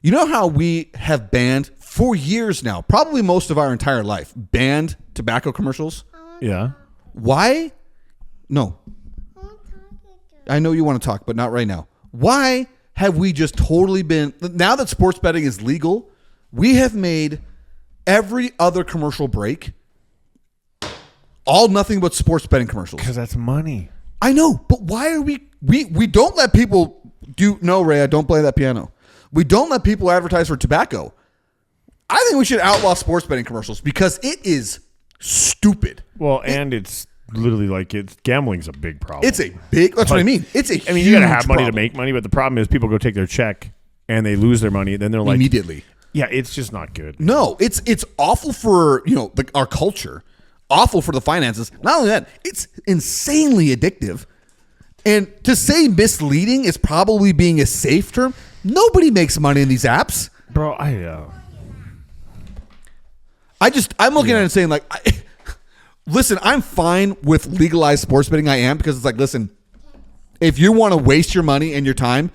You know how we have banned for years now, probably most of our entire life, banned tobacco commercials? Yeah. Why? No. I know you want to talk, but not right now. Why have we just totally been, now that sports betting is legal, we have made every other commercial break all nothing but sports betting commercials? Because that's money. I know, but why are we don't let people do, no, Ray, I don't play that piano. We don't let people advertise for tobacco. I think we should outlaw sports betting commercials because it is stupid. Well, and it's literally like gambling's a big problem. It's a big, that's what I mean. It's a I mean, you got to have huge money problem. to make money, but the problem is people go take their check and they lose their money. Then they're like, Immediately. yeah, it's just not good. No, it's awful for, our culture, awful for the finances. Not only that, it's insanely addictive. And to say misleading is probably being a safe term. Nobody makes money in these apps. Bro, I'm looking at it and saying, like, listen, I'm fine with legalized sports betting. I am, because it's like, listen, if you want to waste your money and your time,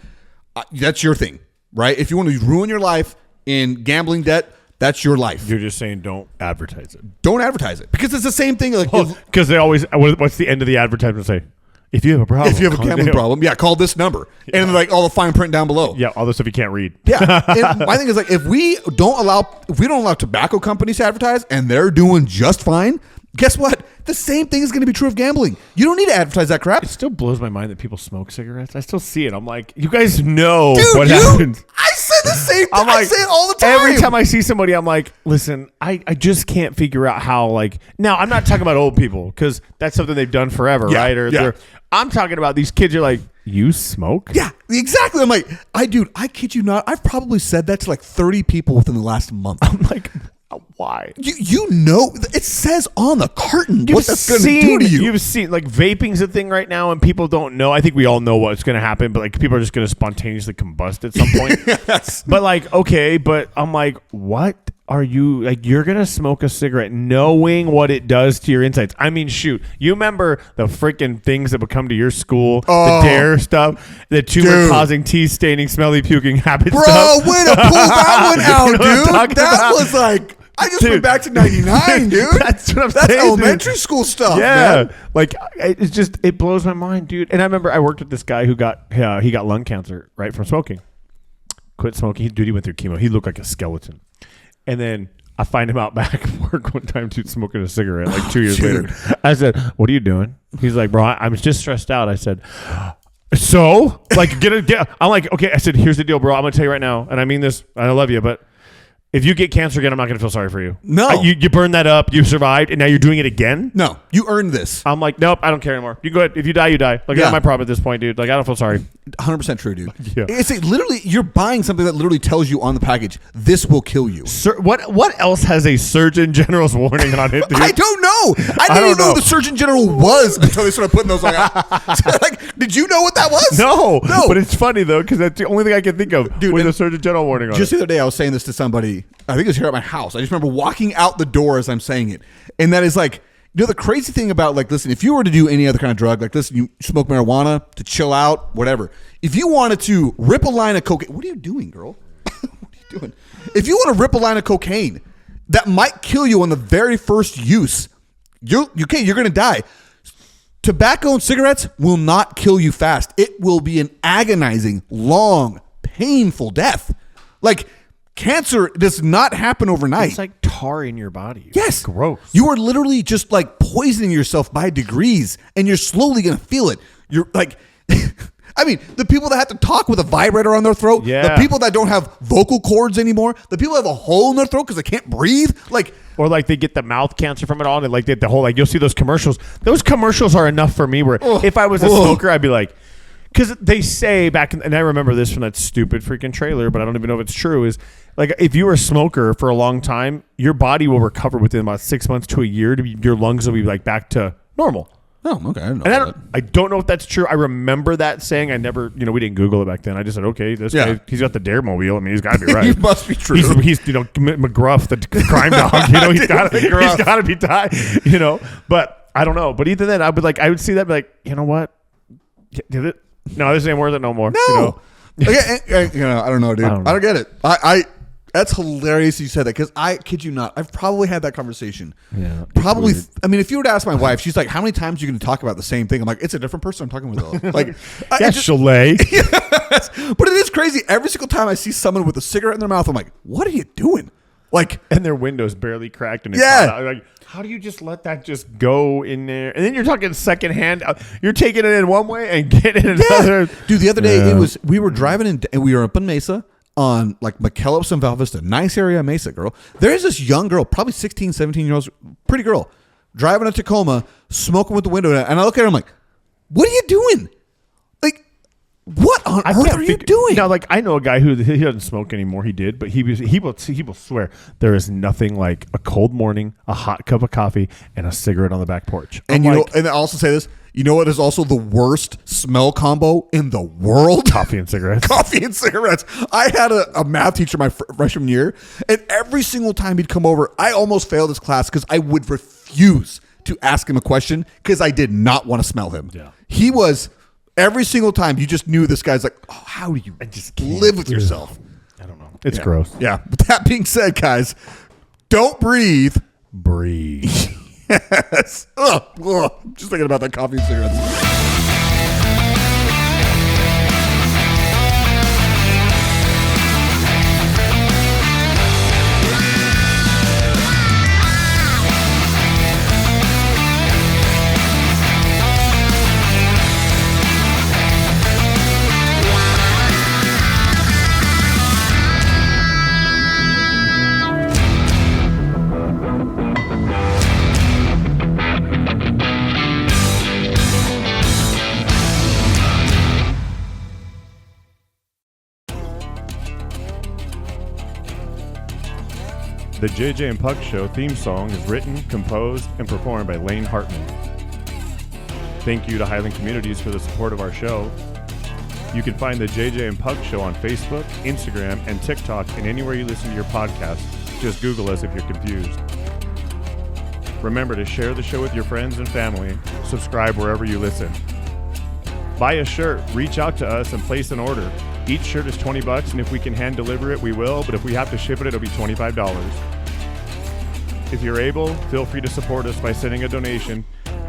that's your thing, right? If you want to ruin your life in gambling debt, that's your life. you're just saying don't advertise it. Don't advertise it, because it's the same thing. Like, Because they always, what's the end of the advertisement say? If you have a problem. if you have a gambling problem, call this number. Yeah. And like all the fine print down below. Yeah, all the stuff you can't read. Yeah. And my thing is, like, if we don't allow tobacco companies to advertise and they're doing just fine, guess what? The same thing is going to be true of gambling. You don't need to advertise that crap. It still blows my mind that people smoke cigarettes. I still see it. I'm like, you guys know Dude, what happens. I say the same thing. I'm like, I say it all the time. Every time I see somebody, I'm like, listen, I just can't figure out how, like, now I'm not talking about old people because that's something they've done forever, right? Or yeah. I'm talking about these kids are like, you smoke? Yeah, exactly. I'm like, I kid you not. I've probably said that to like 30 people within the last month. I'm like, why? You know, it says on the carton what that's going to do to you. You've seen, like, vaping's a thing right now and people don't know. I think we all know what's going to happen, but like people are just going to spontaneously combust at some point. Yes. But like, okay, but I'm like, what are you, like, you're going to smoke a cigarette knowing what it does to your insides. I mean, shoot, you remember the freaking things that would come to your school, the dare stuff, the tumor causing teeth staining, smelly puking habit Bro, stuff. way to pull that one out, You know what I'm dude. talking That about? was like, I just Dude. went back to 99, dude. That's what I'm That's saying, elementary dude. school stuff, Yeah, man. like it's just, it blows my mind, dude. And I remember I worked with this guy who got he got lung cancer right from smoking. Quit smoking. He went through chemo. He looked like a skeleton. And then I find him out back at work one time, dude, smoking a cigarette like 2 years later. Dude. I said, what are you doing? He's like, bro, I'm just stressed out. I said, so? Like, I'm like, okay. I said, here's the deal, bro. I'm going to tell you right now, and I mean this, I love you, but if you get cancer again, I'm not going to feel sorry for you. No. You burned that up, you survived, and now you're doing it again? No, you earned this. I'm like, nope, I don't care anymore. You go ahead. If you die, you die. Like, that's my problem at this point, dude. Like, I don't feel sorry. 100% true, dude. Yeah. It's literally, you're buying something that literally tells you on the package, this will kill you. What else has a Surgeon General's warning on it, dude? I don't know. I didn't even know who the Surgeon General was until they started putting those on. Like, did you know what that was? No. But it's funny, though, because that's the only thing I can think of Dude, with a Surgeon General warning on Just it. the other day, I was saying this to somebody. I think it was here at my house. I just remember walking out the door as I'm saying it. And that is like, you know, the crazy thing about, like, listen, if you were to do any other kind of drug, like, listen, you smoke marijuana to chill out, whatever. If you wanted to rip a line of cocaine, what are you doing, girl? What are you doing? If you want to rip a line of cocaine that might kill you on the very first use, you're going to die. Tobacco and cigarettes will not kill you fast. It will be an agonizing, long, painful death. Like, cancer does not happen overnight. It's like tar in your body. Yes. Gross. You are literally just like poisoning yourself by degrees, and you're slowly going to feel it. You're like, I mean, the people that have to talk with a vibrator on their throat, Yeah. the people that don't have vocal cords anymore, the people that have a hole in their throat because they can't breathe. Like, Or like they get the mouth cancer from it all, and like the whole, like, you'll see those commercials. Those commercials are enough for me where if I was a smoker, I'd be like, because they say back in, and I remember this from that stupid freaking trailer, but I don't even know if it's true, is like, if you were a smoker for a long time, your body will recover within about 6 months to a year. Your lungs will be like back to normal. oh, okay. I didn't know And that. I don't know if that's true. I remember that saying. I never, we didn't Google it back then. I just said, okay, this guy, he's got the Daredemobile. I mean, he's got to be right. It must be true. He's McGruff, the crime dog. He's got to be tied. But I don't know. But either then, I would see that, and be like, you know what? Did it? No, this ain't worth it no more. No. I don't know, dude. I don't get it. I that's hilarious you said that, because I kid you not, I've probably had that conversation. Yeah. Probably. I mean, if you were to ask my wife, she's like, how many times are you going to talk about the same thing? I'm like, it's a different person I'm talking with, though. Like, Chalet. Yes. But it is crazy. Every single time I see someone with a cigarette in their mouth, I'm like, what are you doing? Like, and their window's barely cracked, and it's hot out. Like, how do you just let that just go in there? And then you're talking secondhand. You're taking it in one way and getting it another. Dude, the other day we were driving in, and we were up in Mesa on like McKellips and Val Vista, nice area, Mesa, girl. There's this young girl, probably 16, 17 year old, pretty girl, driving to Tacoma, smoking with the window down. And I look at her, I'm like, what are you doing? Like, what on earth are you doing? Now, like, I know a guy who he doesn't smoke anymore. He did, but he will swear there is nothing like a cold morning, a hot cup of coffee, and a cigarette on the back porch. And and I also say this. You know what is also the worst smell combo in the world? Coffee and cigarettes. Coffee and cigarettes. I had a math teacher my freshman year, and every single time he'd come over, I almost failed his class because I would refuse to ask him a question because I did not want to smell him. Yeah. He was, every single time, you just knew this guy's like, oh, how do you just live with yourself? I don't know. It's gross. Yeah. But that being said, guys, don't breathe. Breathe. Yes. Ugh. Just thinking about that coffee and cigarettes. The JJ and Puck Show theme song is written, composed, and performed by Lane Hartman. Thank you to Highland Communities for the support of our show. You can find the JJ and Puck Show on Facebook, Instagram, and TikTok, and anywhere you listen to your podcast. Just Google us if you're confused. Remember to share the show with your friends and family. Subscribe wherever you listen. Buy a shirt, reach out to us, and place an order. Each shirt is $20, and if we can hand deliver it, we will, but if we have to ship it, it'll be $25. If you're able, feel free to support us by sending a donation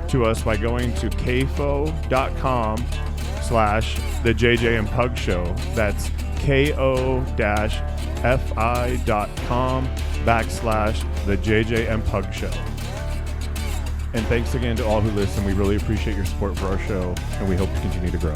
to us by going to kfo.com/JJ the JJ and Pug Show. That's ko-fi.com/the JJ and Pug Show. And thanks again to all who listen. We really appreciate your support for our show, and we hope to continue to grow.